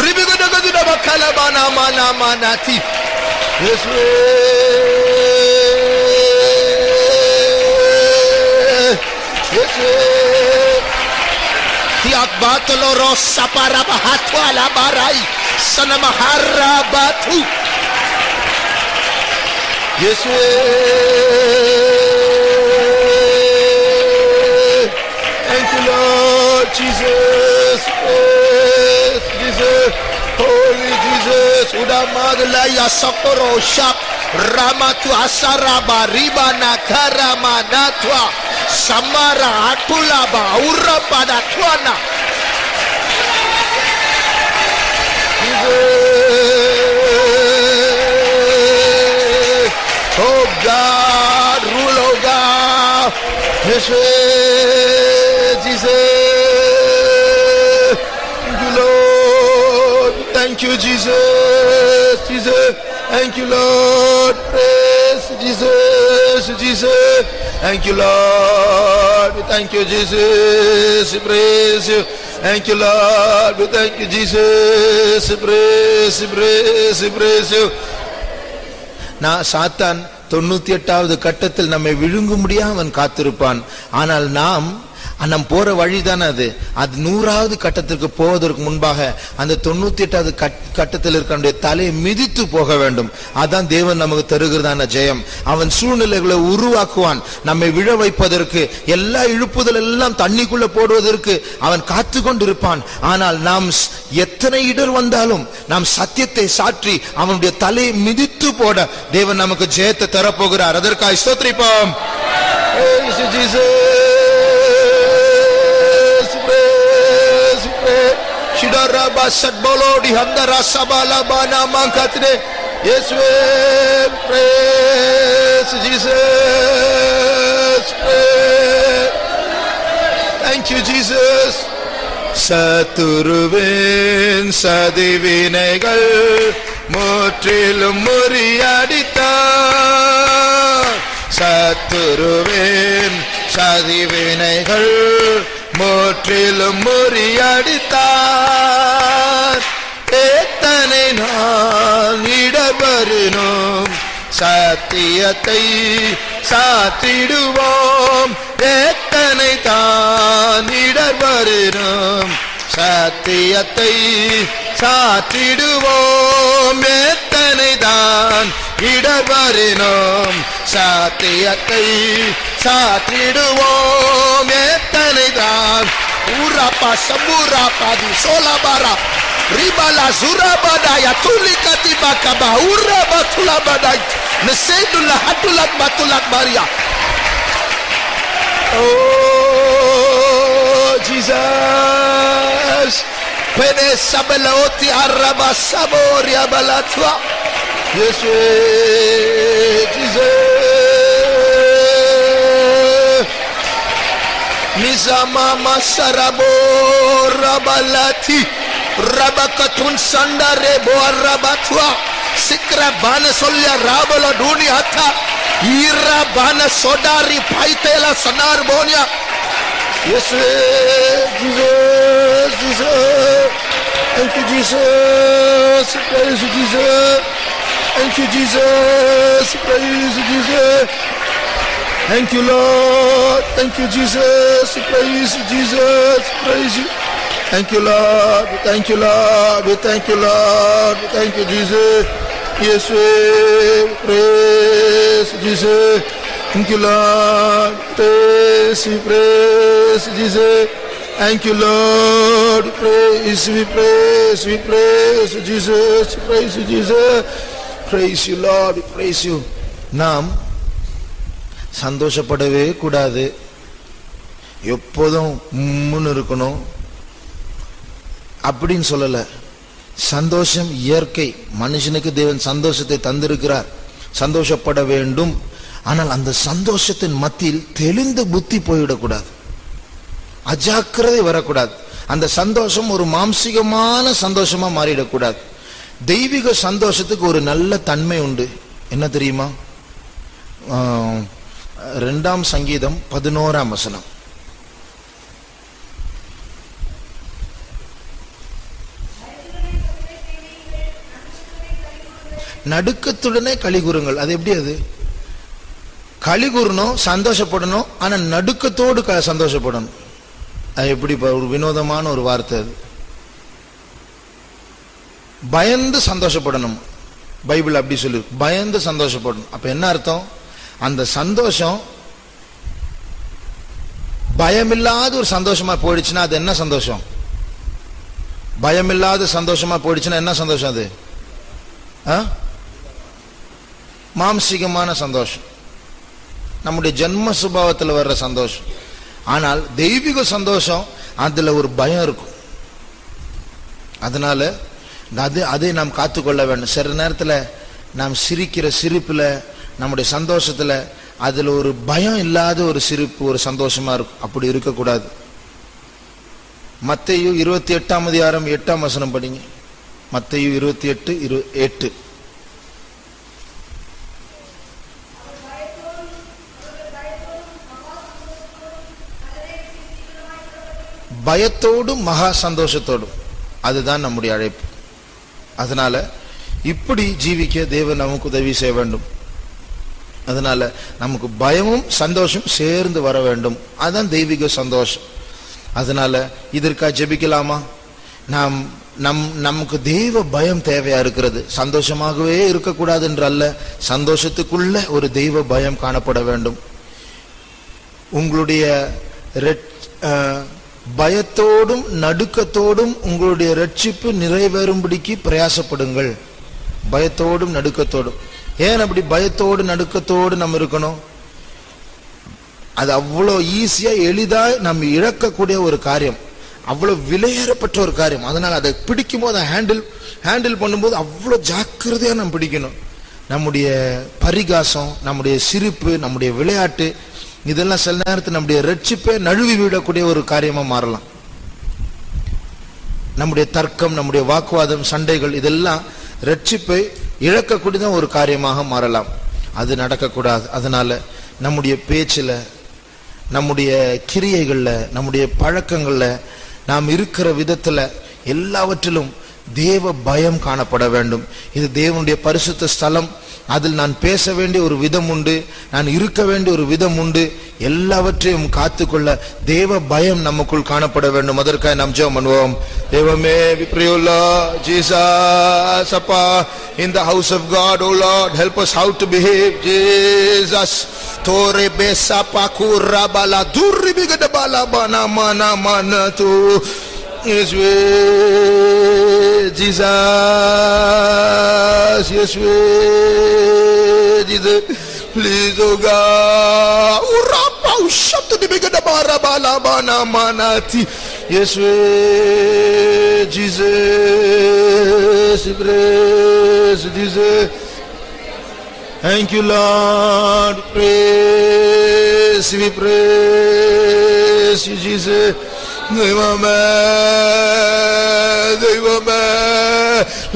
ரிபிகதகதுடபா கலபானா மானா மானாதி. இயேசுவே இயேசுவே tiak batlo rosa para bahatwa la barai sanamahara batu. Yesue thank you Lord Jesus, Jesus, Holy Jesus. Udah maglaya sakoro shak ramatu asaraba ribana karamanatwa samara atulaba urapada tuana. Oh God, rule oh God. Jesus, thank you Lord, thank you Jesus, Jesus, thank you Lord, praise Jesus, Jesus, thank you Lord, thank you Jesus, praise you, thank you Lord, thank you Jesus, praise, praise, praise you. நான் சாத்தான் 98வது கட்டத்தில் நம்மை விழுங்கும்படியாக அவன் காத்திருப்பான். ஆனால் நாம் நம் போற வழிதானே அது 100வது கட்டத்திற்கு போவதற்கு முன்பாக அந்த 98வது கட்டத்தில் இருக்கிற தலையை மிதித்து போக வேண்டும். அதான் தேவன் நமக்கு தருகிறதான ஜெயம். அவன் சூழ்நிலைகளை உருவாக்குவான், நம்மை விழ வைப்பதற்கு, எல்லா இழுப்புதல் எல்லாம் தண்ணிக்குள்ள போடுவதற்கு அவன் காத்து கொண்டிருப்பான். ஆனால் நாம் எத்தனை இடர் வந்தாலும் நாம் சத்தியத்தை சாற்றி அவனுடைய தலையை மிதித்து போட தேவன் நமக்கு ஜெயத்தை தரப்போகிறார். அதற்காக ஸ்தோத்திரிப்போம். Shidaraba Satbolodi Handara Sabala Bana Mankatne. Yes, we praise Jesus. Praise. Thank you, Jesus. சத்துருவின் சதிவினைகள் முற்றிலும் முறியடித்தார். சத்துருவின் சதிவினைகள் முற்றிலும் முறியடித்தார். எத்தனை நான் இடர்வரினோம் சத்தியத்தை சாத்திடுவோம். எத்தனை தான் இடர்வரினோம் சத்தியத்தை சாத்திடுவோம். எத்தனை தான் இடர்வரினோம் சத்தியத்தை சாத்திடுவோம். எத்தனை தான் ஊராப்பா சம்பூராப்பாதி சோலாபாரா ரிபாலா சுராபாடாயா துலிகதி பாக்கபா ஊராபா துலாபாடாய் நசேதுல்லா ஹட்டுலக் பத்துலக் பாரியா. Oh Jesus, pene sabeloti araba saboria balatwa. Yes, Jesus. Nizama masarabo rabalati rabakatun sandare boarabatwa sikra bana solya rabala duni hatta ira bana sodari paitela sanar bonya. Yes, Jesus, Jesus. Thank you, Jesus. Praise you, Jesus. Thank you, Jesus. Praise you, Jesus. Thank you, Lord. Thank you, Jesus. Praise you, Jesus. Praise you. Thank you, Lord. Thank you, Lord. Thank you, Lord. Thank you, Jesus. Yes, we praise Jesus. Thank you, Lord. Praise Jesus. Thank you, Lord. Praise, we praise Jesus. Praise you, Jesus. Praise you, Lord. Praise you. நாம் சந்தோஷப்படவே கூடாது, எப்போதும் முன்னு இருக்கணும் அப்படின்னு சொல்லல. சந்தோஷம் இயற்கை, மனுஷனுக்கு தேவன் சந்தோஷத்தை தந்திருக்கிறார், சந்தோஷப்பட வேண்டும். ஆனால் அந்த சந்தோஷத்தின் மத்தியில் தெளிந்த புத்தி போய்விடக்கூடாது, அஜாக்கிரதை வரக்கூடாது. அந்த சந்தோஷம் ஒரு மாம்சிகமான சந்தோஷமா மாறிடக்கூடாது. தெய்வீக சந்தோஷத்துக்கு ஒரு நல்ல தன்மை உண்டு. என்ன தெரியுமா? 2 சங்கீதம் 11 வசனம். நடுக்கத்துடனே களி கூறுங்கள். அது எப்படி? அது களி கூறணும், சந்தோஷப்படணும், ஆனா நடுக்கத்தோடு சந்தோஷப்படணும். அது எப்படி? ஒரு வினோதமான ஒரு வார்த்தை அது. பயந்து சந்தோஷப்படணும். பைபிள் அப்படி சொல்லு, பயந்து சந்தோஷப்படணும். அப்ப என்ன அர்த்தம்? அந்த சந்தோஷம் பயமில்லாத ஒரு சந்தோஷமா போயிடுச்சுன்னா அது என்ன சந்தோஷம்? பயமில்லாத சந்தோஷமா போயிடுச்சுன்னா என்ன சந்தோஷம் அது? மாம்சிகமான சந்தோஷம், நம்முடைய ஜென்ம சுபாவத்தில் வர்ற சந்தோஷம். ஆனால் தெய்வீக சந்தோஷம் அதுல ஒரு பயம் இருக்கும். அதனால அதை நாம் காத்துக்கொள்ள வேண்டும். சில நேரத்தில் நாம் சிரிக்கிற சிரிப்புல, நம்முடைய சந்தோஷத்துல அதுல ஒரு பயம் இல்லாத ஒரு சிரிப்பு, ஒரு சந்தோஷமா இருக்கும். அப்படி இருக்கக்கூடாது. மத்தேயு 28 வசனம் படிங்க. மத்தேயு 28:8. பயத்தோடும் மகா சந்தோஷத்தோடும், அதுதான் நம்முடைய அழைப்பு. அதனால இப்படி ஜீவிக்க தேவன் நமக்கு உதவி செய்ய வேண்டும். அதனால நமக்கு பயமும் சந்தோஷம் சேர்ந்து வர வேண்டும். அதுதான் தெய்வீக சந்தோஷம். அதனால இதற்காக ஜெபிக்கலாமா? நமக்கு தெய்வ பயம் தேவையா இருக்கிறது. சந்தோஷமாகவே இருக்கக்கூடாது என்றல்ல, சந்தோஷத்துக்குள்ள ஒரு தெய்வ பயம் காணப்பட வேண்டும். உங்களுடைய பயத்தோடும் நடுக்கத்தோடும் உங்களுடைய ரட்சிப்பு நிறைவேறும்படிக்கு பிரயாசப்படுங்கள். பயத்தோடும் நடுக்கத்தோடும். ஏன் அப்படி பயத்தோடு நடுக்கத்தோடு நம்ம இருக்கணும்? அது அவ்வளோ ஈஸியா எளிதா நம்ம இழக்கக்கூடிய ஒரு காரியம், அவ்வளவு விலையேறப்பட்ட ஒரு காரியம். அதனால அதை பிடிக்கும் போது ஹேண்டில் பண்ணும்போது அவ்வளோ ஜாக்கிரதையா நம்ம பிடிக்கணும். நம்முடைய பரிகாசம், நம்முடைய சிரிப்பு, நம்முடைய விளையாட்டு, இதெல்லாம் சில நேரத்தில் நம்முடைய ரட்சிப்பை நழுவி விடக்கூடிய ஒரு காரியமா மாறலாம். நம்முடைய தர்க்கம், நம்முடைய வாக்குவாதம், சண்டைகள், இதெல்லாம் ரட்சிப்பை இழக்கக்கூடியதான் ஒரு காரியமாக மாறலாம். அது நடக்கக்கூடாது. அதனால நம்முடைய பேச்சில், நம்முடைய கிரியைகள்ல, நம்முடைய பழக்கங்கள்ல, நாம் இருக்கிற விதத்துல எல்லாவற்றிலும் தேவ பயம் காணப்பட வேண்டும். இது தேவனுடைய பரிசுத்த ஸ்தலம். அதில் நான் பேச வேண்டிய ஒரு விதம் உண்டு, நான் இருக்க வேண்டிய ஒரு விதம் உண்டு. எல்லாவற்றையும் காத்துக்கொள்ள தேவ பயம் நமக்குள் காணப்பட வேண்டும். அதற்காக நாம் ஜெபம் பண்ணுவோம். தேவமே, we pray, O Lord Jesus, Appa, in the house of God, O Lord, help us how to behave. Jesus, tore besa pakura bala durri bigada bala bana mana mana tu. Yes, we, Jesus, yes, we, Jesus, please, oh God, urapa ushabtu dibigada bara bala bana manati. Yes, we, Jesus, praise Jesus. Thank you, Lord. Praise, we praise you, Jesus.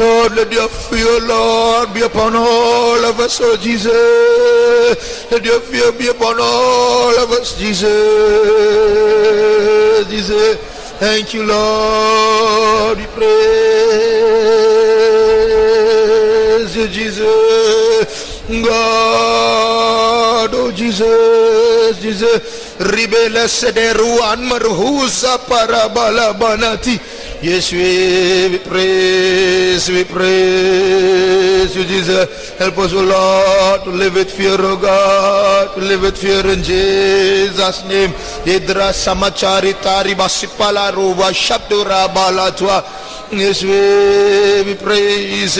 Lord, let your fear, Lord, be upon all of us, oh Jesus. Let your fear be upon all of us, Jesus. Jesus, thank you, Lord. We praise you, Jesus. God, oh Jesus, Jesus. Ribela sederu anmarhusa parabala banati. Yes, we praise you, Jesus. Help us, O Lord, to live with fear, O God, to live with fear in Jesus' name. Idra samachari tari basipala ruva shabdura balatwa. Yes, we praise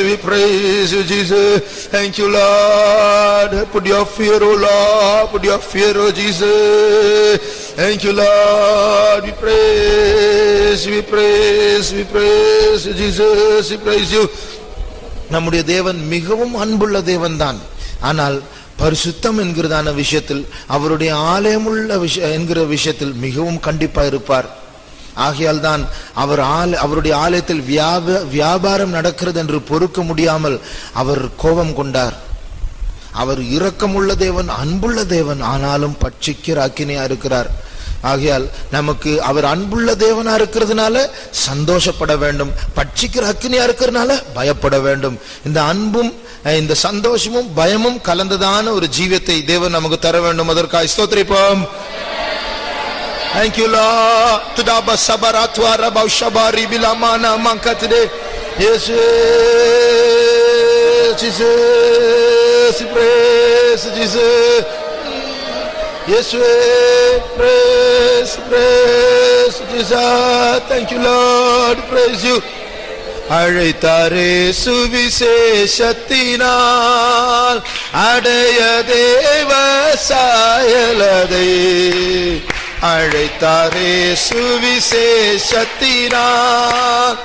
you, Jesus. Thank you, Lord. Put your fear, O Lord, put your fear, O Jesus. Thank you, Lord. We praise you, Jesus. We praise you. நம்முடைய தேவன் மிகவும் அன்புள்ள தேவன் தான். ஆனால் பரிசுத்தம் என்கிறதான விஷயத்தில், அவருடைய ஆலயமுள்ள என்கிற விஷயத்தில் மிகவும் கண்டிப்பா இருப்பார். ஆகையால் தான் அவருடைய ஆலயத்தில் வியாபாரம் நடக்கிறது என்று பொறுக்க முடியாமல் அவர் கோபம் கொண்டார். அவர் இரக்கமுள்ள தேவன், அன்புள்ள தேவன், ஆனாலும் பட்சிக்கிற அக்கினியா இருக்கிறார். ஆகையால் நமக்கு அவர் அன்புள்ள தேவனா இருக்கிறதுனால சந்தோஷப்பட வேண்டும், பட்சிக்கிற அக்கினியா இருக்கிறதுனால பயப்பட வேண்டும். இந்த அன்பும் இந்த சந்தோஷமும் பயமும் கலந்ததான ஒரு ஜீவியத்தை தேவன் நமக்கு தர வேண்டும். அதற்காக ஸ்தோத்திரிப்போம். Thank you, Lord. Tudaba sabaratwa rabau shabari bilamana mankatide. Yes, Jesus, praise Jesus. Yes, praise Jesus. Thank you, Lord. Praise you. அழைத்தாரே சுவிசேஷத்தினால் அடைய தேவ சாயலதை. அழைத்தாரே சுவிசேஷத்தினால்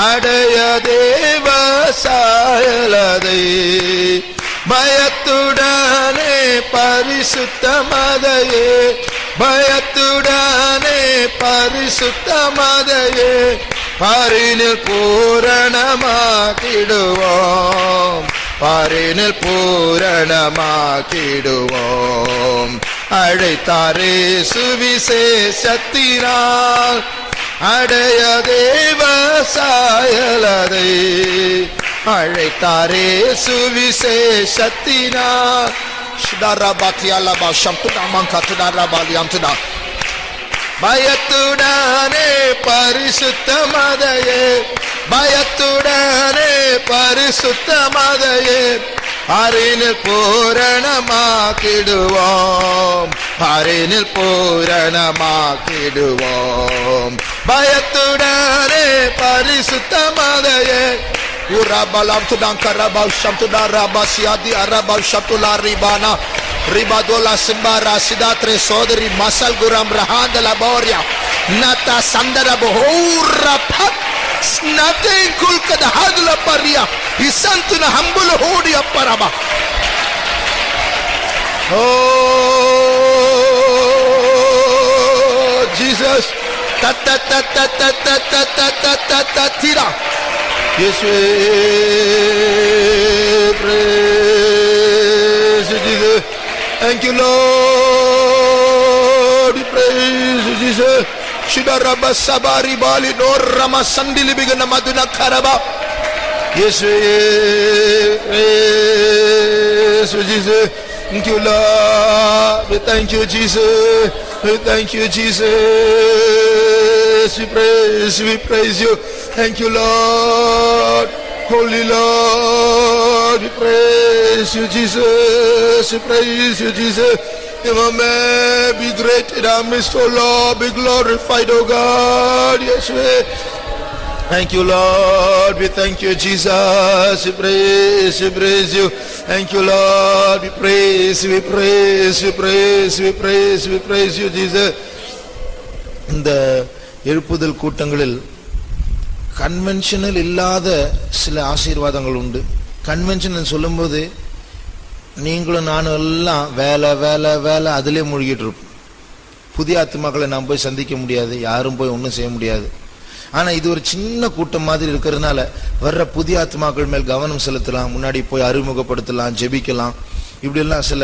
அடைய தேவ சாயலதை. பயத்துடனே பரிசுத்தமதையே, பயத்துடனே பரிசுத்தமதையே பாரினில் பூரணமாக்கிடுவோம், பாரினில் பூரணமாக்கிடுவோம். அழைத்தாரே சுவிசேஷத்தினால் அடைய தேவ சாயலதை. அழைத்தாரே சுவிசேஷத்தினால் Shidarabatialaba Shamtudamankatudarabaliamtuda. பயத்துடனே பரிசுத்தமதையே, பயத்துடனே பரிசுத்தமதையே அரினில் பூரணமாக்கிடுவோம், அரினில் பூரணமாக்கிடுவோம். பயத்துடனே பரிசுத்தமதையே Urabalam tudang karabau shamtudaraba siadi arabau shamtularibana ribadola simbara sidatre sodri masal guram rahanda laboria nata sandara bohura pat nothing kulkad hadla paria isantuna hambul hodi apparaba. Oh Jesus ta ta ta ta ta ta ta ta ta ta tira. Yes, we praise Jesus. Thank you, Lord. We praise Jesus. Shidaraba sabari bali nor rama sandili bigana maduna karaba. Yes, we praise Jesus. Thank you, Lord. We thank you, Jesus. We thank you, Jesus. We praise you. Thank you, Lord. Holy Lord, we praise you, Jesus. We praise you, Jesus. Your name be great in our midst, O Lord. Be glorified, O God. Yes, we thank you, Lord. We thank you, Jesus. We praise you. Thank you, Lord. We praise you, Jesus. இந்த எழுப்புதல் கூட்டங்களில் conventional இல்லாத சில ஆசீர்வாதங்கள் உண்டு. Conventional சொல்லும்போது நீங்களும் நானும் எல்லாம் வேலை வேலை வேலை அதிலே மூழ்கிட்டு இருப்போம். புதிய ஆத்துமாக்களை நாம் போய் சந்திக்க முடியாது, யாரும் போய் ஒன்றும் செய்ய முடியாது. ஆனா இது ஒரு சின்ன கூட்டம் மாதிரி இருக்கிறதுனால வர்ற புதிய ஆத்துமாக்கள் மேல் கவனம் செலுத்தலாம், முன்னாடி போய் அறிமுகப்படுத்தலாம், ஜெபிக்கலாம். இப்படி எல்லாம் சில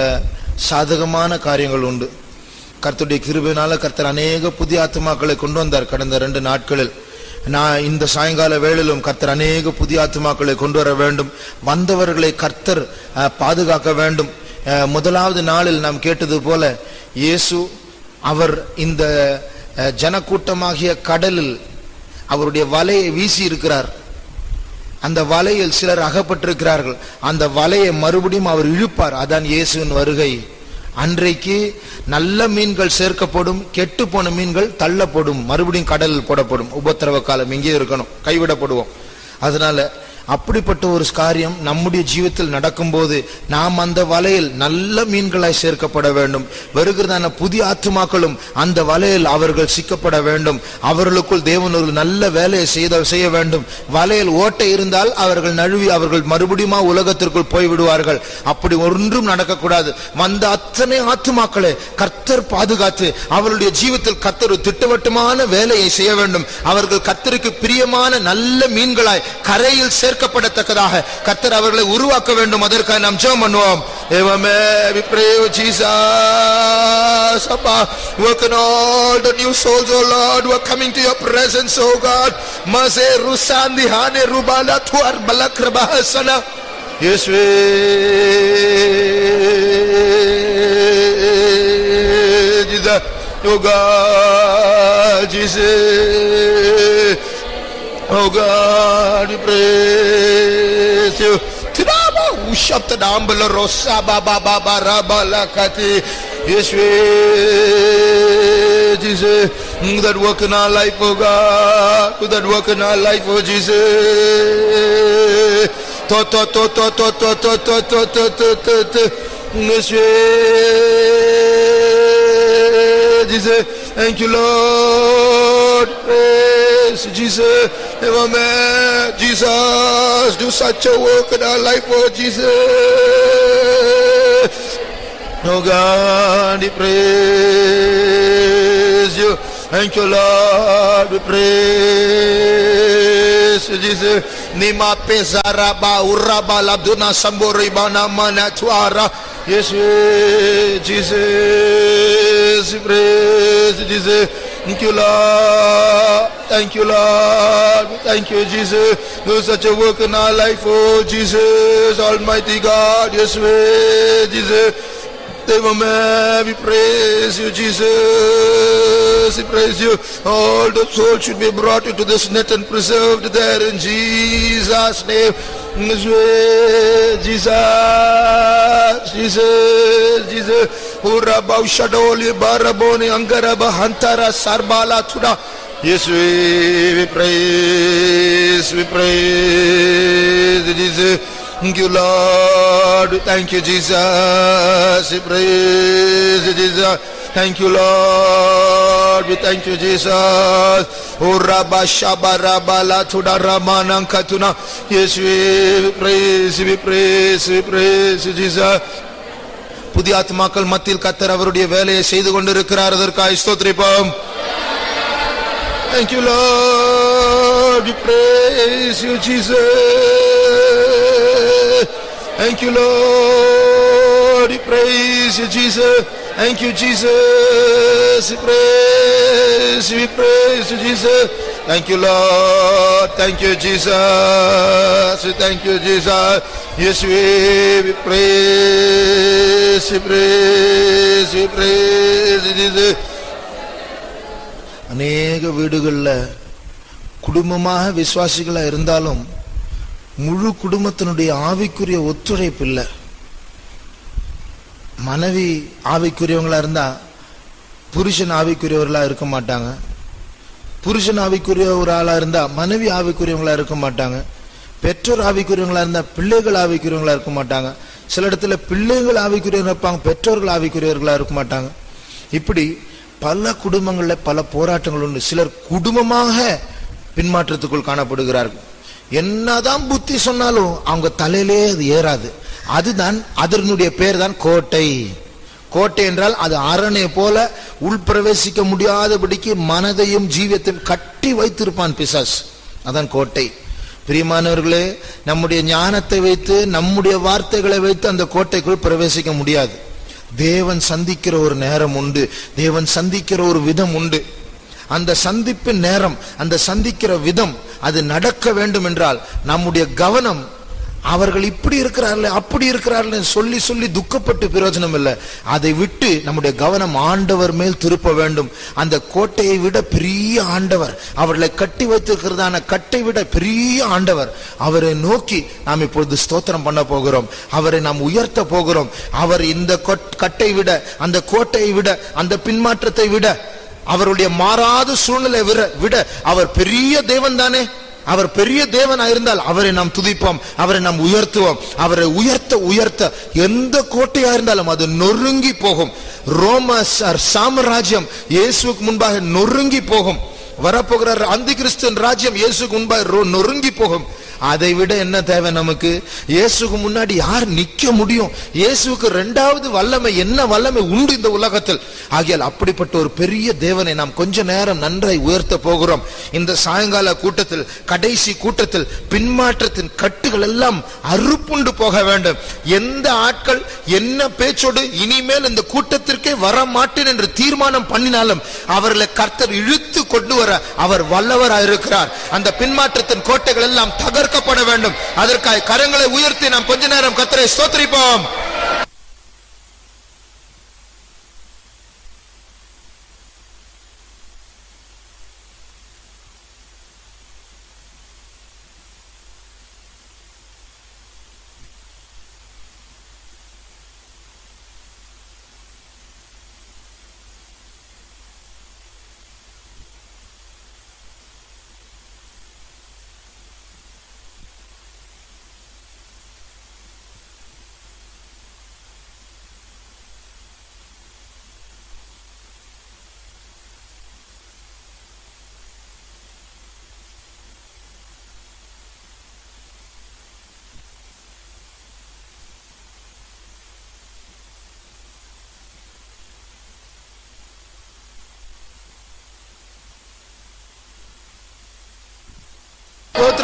சாதகமான காரியங்கள் உண்டு. கர்த்தருடைய கிருபையினால கர்த்தர் அநேக புதிய ஆத்துமாக்களை கொண்டு வந்தார் கடந்த 2 நாட்களில். நான் இந்த சாயங்கால வேளையிலும் கர்த்தர் அநேக புதிய ஆத்துமாக்களை கொண்டு வர வேண்டும். வந்தவர்களை கர்த்தர் பாதுகாக்க வேண்டும். முதலாவது நாளில் நாம் கேட்டது போல இயேசு அவர் இந்த ஜனக்கூட்டமாகிய கடலில் அவருடைய வலையை வீசி இருக்கிறார். அந்த வலையில் சிலர் அகப்பட்டிருக்கிறார்கள். அந்த வலையை மறுபடியும் அவர் இழுப்பார். அதான் இயேசுவின் வருகை. அன்றைக்கு நல்ல மீன்கள் சேர்க்கப்படும், கெட்டு போன மீன்கள் தள்ளப்படும், மறுபடியும் கடலில் போடப்படும். உபத்திரவ காலம் இங்கே இருக்கணும், கைவிடப்படுவோம். அதனால அப்படிப்பட்ட ஒரு காரியம் நம்முடைய ஜீவிதத்தில் நடக்கும்போது நாம் அந்த வலையில் நல்ல மீன்களாய் சேர்க்கப்பட வேண்டும். வருகிறதான புதிய ஆத்துமாக்களும் அந்த வலையில் அவர்கள் சிக்கப்பட வேண்டும். அவர்களுக்குள் தேவன் ஒரு நல்ல வேலையை செய்ய வேண்டும். வலையில் ஓட்டை இருந்தால் அவர்கள் நழுவி அவர்கள் மறுபடியும் உலகத்திற்குள் போய்விடுவார்கள். அப்படி ஒன்றும் நடக்கக்கூடாது. வந்த அத்தனை ஆத்துமாக்களை கர்த்தர் பாதுகாத்து அவருடைய ஜீவிதத்தில் கர்த்தர் திட்டவட்டமான வேலையை செய்ய வேண்டும். அவர்கள் கர்த்தருக்கு பிரியமான நல்ல மீன்களாய் கரையில் சேர்க்கப்படத்தக்கதாக கர்த்தர் அவர்களை உருவாக்க வேண்டும். அதற்காக நாம் ஜெபம் பண்ணுவோம். Amen. We pray, oh Jesus. Work on all the new souls, oh Lord, who are coming to your presence, oh God. Mase rusandi hane rubala tuar balakrabahasana. Yes, we. Jesus, oh God, Jesus. Oh God, we praise you. Tidaba ushapta dambala rosa baba baba rabala kati. Yes, Jesus, that work in our life, oh God, that work in our life, oh Jesus. Yes, Jesus, thank you, Lord. Praise Jesus. Amen. Jesus, do such a work in our life, oh Jesus. Oh God, we praise you. Thank you, Lord. We praise you, Jesus. Nima pesaraba uraba labduna sambori bana manatwara. Yes, Jesus. We praise you, Jesus. Thank you, Lord. Thank you, Lord. Thank you, Jesus. Do such a work in our life, oh Jesus, Almighty God. Yes, Jesus. தெய்வமே, we praise you, Jesus. We praise you. All the souls should be brought into this net and preserved there in Jesus' name. Jesus, Jesus, Jesus. Uraba ushadoli baraboni angaraba hantara sarbala thuda. Yes, we praise Jesus. Thank you, Lord. Thank you, Jesus. We praise Jesus. Thank you, Lord. We thank you, Jesus. Oh, Rabba Shabba Rabba La Tuda Ramanam Katuna. Yes, we praise Jesus. புதிய ஆத்மாக்கள் மத்தியில் கர்த்தர் அவருடைய வேலையை செய்து கொண்டிருக்கிறார். அதற்காக ஸ்தோத்திரிப்போம். Thank you, Lord. We praise you, Jesus. Thank you, Lord. We praise you, Jesus. Thank you, Jesus. We praise you, Jesus. Thank you, Lord. Thank you, Jesus. Thank you, Jesus. Yes, we praise Jesus. அநேக வீடுகள்ல குடும்பமாக விசுவாசிகளா இருந்தாலும் முழு குடும்பத்தினுடைய ஆவிக்குரிய ஒத்துழைப்பு இல்லை. மனைவி ஆவிக்குரியவங்களா இருந்தா புருஷன் ஆவிக்குரியவர்களா இருக்க மாட்டாங்க. புருஷன் ஆவிக்குரிய ஒரு ஆளா இருந்தா மனைவி ஆவிக்குரியவங்களா இருக்க மாட்டாங்க. பெற்றோர் ஆவிக்குரியவங்களா இருந்தா பிள்ளைகள் ஆவிக்குரியவங்களா இருக்க மாட்டாங்க. சில இடத்துல பிள்ளைகள் ஆவிக்குரியவர்களா இருப்பாங்க, பெற்றோர்கள் ஆவிக்குரியவர்களா இருக்க மாட்டாங்க. இப்படி பல குடும்பங்கள்ல பல போராட்டங்கள் உண்டு. சிலர் குடும்பமாக பின்மாற்றத்துக்குள் காணப்படுகிறார்கள். என்னதான் புத்தி சொன்னாலும் அவங்க தலையிலே அது ஏறாது. அதுதான் அதனுடைய பேர் தான் கோட்டை. கோட்டை என்றால் அது அரணை போல உள்பிரவேசிக்க முடியாதபடிக்கு மனதையும் ஜீவியத்தையும் கட்டி வைத்திருப்பான் பிசாஸ். அதான் கோட்டை. பிரியமானவர்களே, நம்முடைய ஞானத்தை வைத்து நம்முடைய வார்த்தைகளை வைத்து அந்த கோட்டைக்குள் பிரவேசிக்க முடியாது. தேவன் சந்திக்கிற ஒரு நேரம் உண்டு, தேவன் சந்திக்கிற ஒரு விதம் உண்டு. அந்த சந்திப்பின் நேரம், அந்த சந்திக்கிற விதம் அது நடக்க வேண்டும் என்றால் நம்முடைய கவனம் அவர்கள் இப்படி இருக்கிறார்களே அப்படி இருக்கிறார்கள் சொல்லி சொல்லி துக்கப்பட்டு பிரயோஜனம் இல்லை. அதை விட்டு நம்முடைய கவனம் ஆண்டவர் மேல் திருப்ப வேண்டும். அந்த கோட்டையை விட பெரிய ஆண்டவர், அவர்களை கட்டி வைத்திருக்கிறதான கட்டை விட பெரிய ஆண்டவர், அவரை நோக்கி நாம் இப்பொழுது ஸ்தோத்திரம் பண்ண போகிறோம். அவரை நாம் உயர்த்த போகிறோம். அவர் இந்த கட்டை விட, அந்த கோட்டையை விட, அந்த பின்மாற்றத்தை விட, அவருடைய மாறாத சூழ்நிலை விட அவர் பெரிய தேவன் தானே. அவர் பெரிய தேவனா இருந்தால் அவரை நாம் துதிப்போம், அவரை நாம் உயர்த்துவோம். அவரை உயர்த்த உயர்த்த எந்த கோட்டையா இருந்தாலும் அது நொறுங்கி போகும். ரோம சாம்ராஜ்யம் இயேசுவுக்கு முன்பாக நொறுங்கி போகும். வரப்போகிற அந்தி கிறிஸ்துவின் ராஜ்யம் இயேசுக்கு முன்பாக நொறுங்கி போகும். அதை விட என்ன தேவை நமக்கு? இயேசுக்கு முன்னாடி யார் நிக்க முடியும்? இயேசுக்கு இரண்டாவது வல்லமை என்ன வல்லமை உண்டு இந்த உலகத்தில்? ஆகையால் அப்படிப்பட்ட ஒரு பெரிய தேவனை நாம் கொஞ்ச நேரம் நன்றாய் உயர்த்த போகிறோம். இந்த சாயங்கால கூட்டத்தில், கடைசி கூட்டத்தில் பின்மாற்றத்தின் கட்டுகள் எல்லாம் அறுப்புண்டு போக வேண்டும். எந்த ஆட்கள் என்ன பேச்சோடு இனிமேல் இந்த கூட்டத்திற்கே வர மாட்டேன் என்று தீர்மானம் பண்ணினாலும் அவர்களை கர்த்தர் இழுத்து கொண்டு வர அவர் வல்லவராயிருக்கிறார். அந்த பின்மாற்றத்தின் கோட்டைகள் எல்லாம் தகர்க்கப்பட வேண்டும். அதற்காக கரங்களை உயர்த்தி நாம் கொஞ்ச நேரம் கர்த்தரை ஸ்தோத்திரிப்போம்.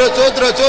Chodra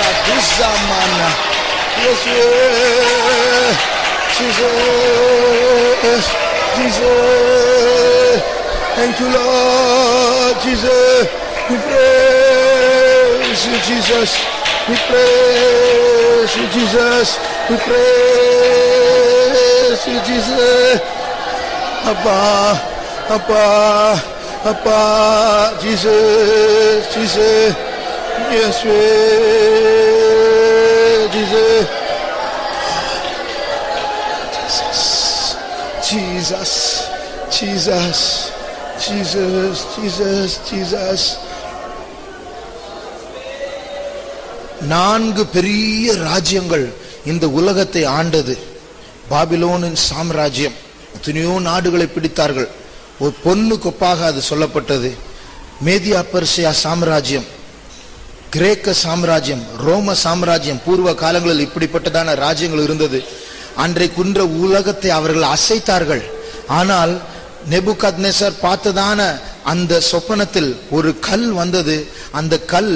la duzamana. Yes, Jesus, Jesus. Thank you, Lord Jesus. We praise you, Jesus. We praise you, Jesus. We praise you, Jesus. Abba, Abba, Abba, Jesus, Jesus. Yes, Jesus. Jesus, Jesus, Jesus, Jesus, Jesus. 4 பெரிய ராஜ்யங்கள் இந்த உலகத்தை ஆண்டது. பாபிலோனின் சாம்ராஜ்யம் எத்தனையோ நாடுகளை பிடித்தார்கள். ஒரு பொன்னு கொப்பாக அது சொல்லப்பட்டது. மேதியா பெர்சியா சாம்ராஜ்யம், கிரேக்க சாம்ராஜ்யம், ரோம சாம்ராஜ்யம், பூர்வ காலங்களில் இப்படிப்பட்டதான ராஜ்யங்கள் இருந்தது. அன்றைக்குன்ற உலகத்தை அவர்கள் அசைத்தார்கள். ஆனால் நெபுகத்நேசர் பார்த்ததான அந்த சொப்பனத்தில் ஒரு கல் வந்தது. அந்த கல்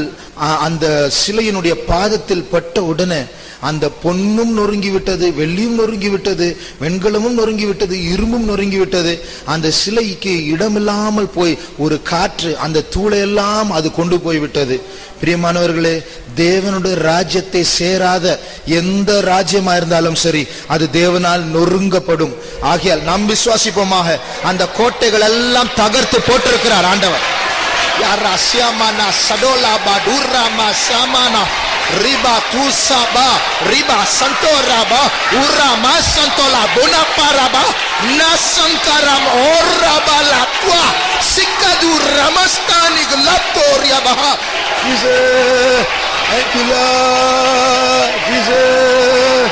அந்த சிலையினுடைய பாதத்தில் பட்ட உடனே அந்த பொன்னும் நொறுங்கிவிட்டது, வெள்ளியும் நொறுங்கிவிட்டது, வெண்கலமும் நொறுங்கிவிட்டது, இரும்பும் நொறுங்கிவிட்டது. அந்த சிலைக்கு இடமில்லாமல் போய் ஒரு காற்று அந்த தூளையெல்லாம் அது கொண்டு போய்விட்டது. பிரியமானவர்களே, தேவனுடைய ராஜ்யத்தை சேராத எந்த ராஜ்யமா இருந்தாலும் சரி, அது தேவனால் நொறுங்கப்படும். ஆகையால் நாம் விசுவாசிப்போமாக, அந்த கோட்டைகள் எல்லாம் தகர்த்து போட்டிருக்கிறார் ஆண்டவர். யாரா சியாமானா சடோலாபா டூராமா சாமானா riba tusaba riba santoraba urama santola bonaparaba nasankaram oraba latwa sikadu ramastani glatoria baha. Jesus, thank you Lord. Jesus,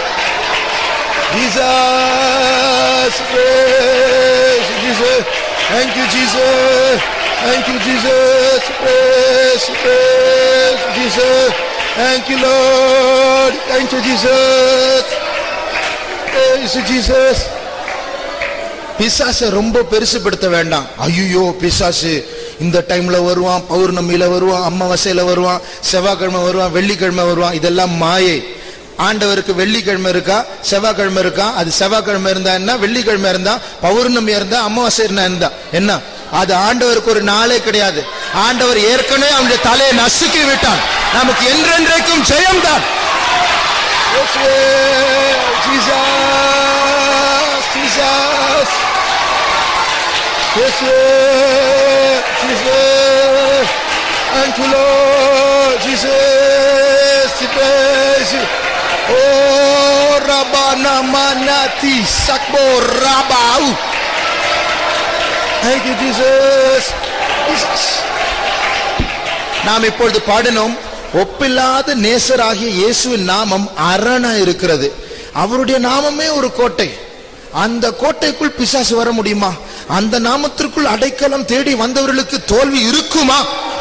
Jesus, praise Jesus. Thank you Jesus, thank you Jesus, praise, praise Jesus. Thank you Lord, thank you Jesus, praise Jesus. பிசாசை ரொம்ப பெருசுபடுத்த வேண்டாம். ஐயோ பிசாசு இந்த டைம்ல வருவான், பௌர்ணமியில வருவான், அமாவாசையில வருவான், செவ்வாய்க்கிழமை வருவான், வெள்ளிக்கிழமை வருவான். இதெல்லாம் மாயை. ஆண்டவருக்கு வெள்ளிக்கிழமை இருக்கா, செவ்வாய்க்கிழமை இருக்கா? அது செவ்வாய்க்கிழமை இருந்தா என்ன, வெள்ளிக்கிழமை இருந்தா, பௌர்ணமி இருந்தா, அமாவாசை இருந்தா என்ன? அது ஆண்டவருக்கு ஒரு நாளே கிடையாது. ஆண்டவர் ஏற்கனவே அவனுடைய தலையை நசுக்கி விட்டான். நமக்கு என்றென்றைக்கும் ஜெயம்தான். Thank you Lord Jesus, praise you. Oh Rabana manati sakbo rabau. Thank you Jesus. Jesus. நாம் இப்பொழுது பாடினோம், ஒப்பில்லாத நேசராகிய இயேசுவின் நாமம் அரணா இருக்கிறது. அவருடைய நாமமே ஒரு கோட்டை. அந்த கோட்டைக்குள் பிசாசு வர முடியுமா? அந்த நாமத்திற்குள் அடைக்கலம் தேடி வந்தவர்களுக்கு தோல்வி இருக்குமா?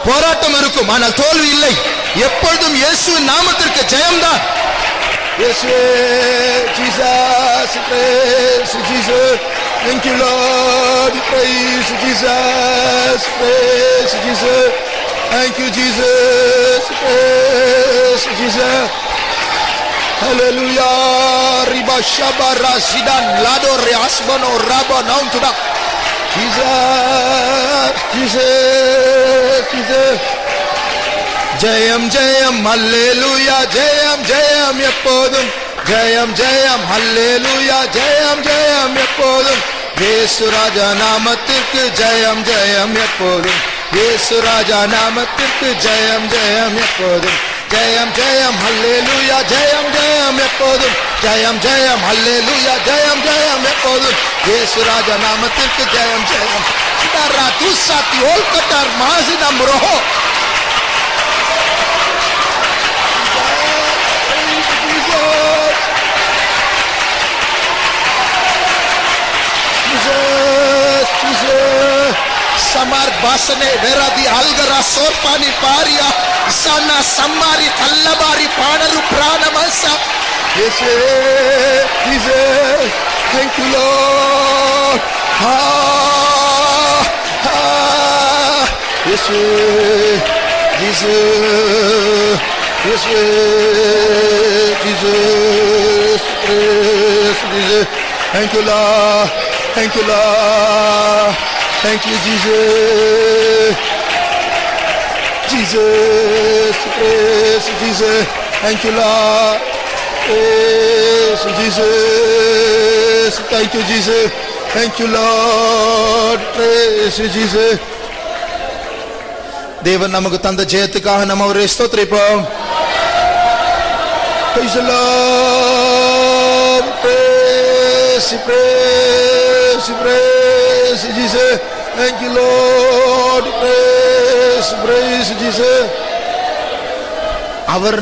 போராட்டம் இருக்கும், ஆனால் தோல்வி இல்லை. எப்பொழுதும் இயேசுவின் நாமத்திற்கு ஜெயம்தான். இயேசுவே, Jesus, praise Jesus. Thank you Lord, praise Jesus, praise Jesus. Thank you Jesus, praise Jesus. Hallelujah. Riba shabara sidan lado reasbano rabo nauntuda. Jesus, Jesus, Jesus. Jayam Jayam Hallelujah, Jayam Jayam எப்போதும், Jayam Jayam Hallelujah, Jayam Jayam எப்போதும். இயேசு ராஜா நாமத்திற்கு ஜெயம் ஜெயம் எப்போதும். இயேசு ராஜா நாமத்திற்கு ஜெயம் ஜெயம் எப்போதும். ஜெயம் ஜெயம் ஹல்லேலூயா, ஜெயம் ஜெயம் எப்போதும். ஜெயம் ஜெயம் ஹல்லேலூயா, ஜெயம் ஜெயம் எப்போதும். இயேசு ராஜா நாமத்திற்கு ஜெயம் ஜெயம். Sitara துசாத்தி ஓல்கட்டார் மாசினம் ரோஹோ. Samar basane veradi algara sorpani paria sana samari kallabari panaru pranamasa. Yes, Jesus, thank you Lord. Yes, Jesus, Yeshua, Jesus, praise Jesus. Thank you, Lord. Thank you, Lord. Thank you, Jesus. Jesus, praise Jesus. Thank you, Lord. Praise Jesus. Thank you, Jesus. Thank you, Lord. Praise Jesus. தேவன் நமக்கு தந்த ஜெயத்துக்காக நம்ம அவரை ஸ்தோத்திரிப்போம். Praise the Lord. Praise, praise, praise Jesus. Thank you, Lord. Praise, praise Jesus. அவர்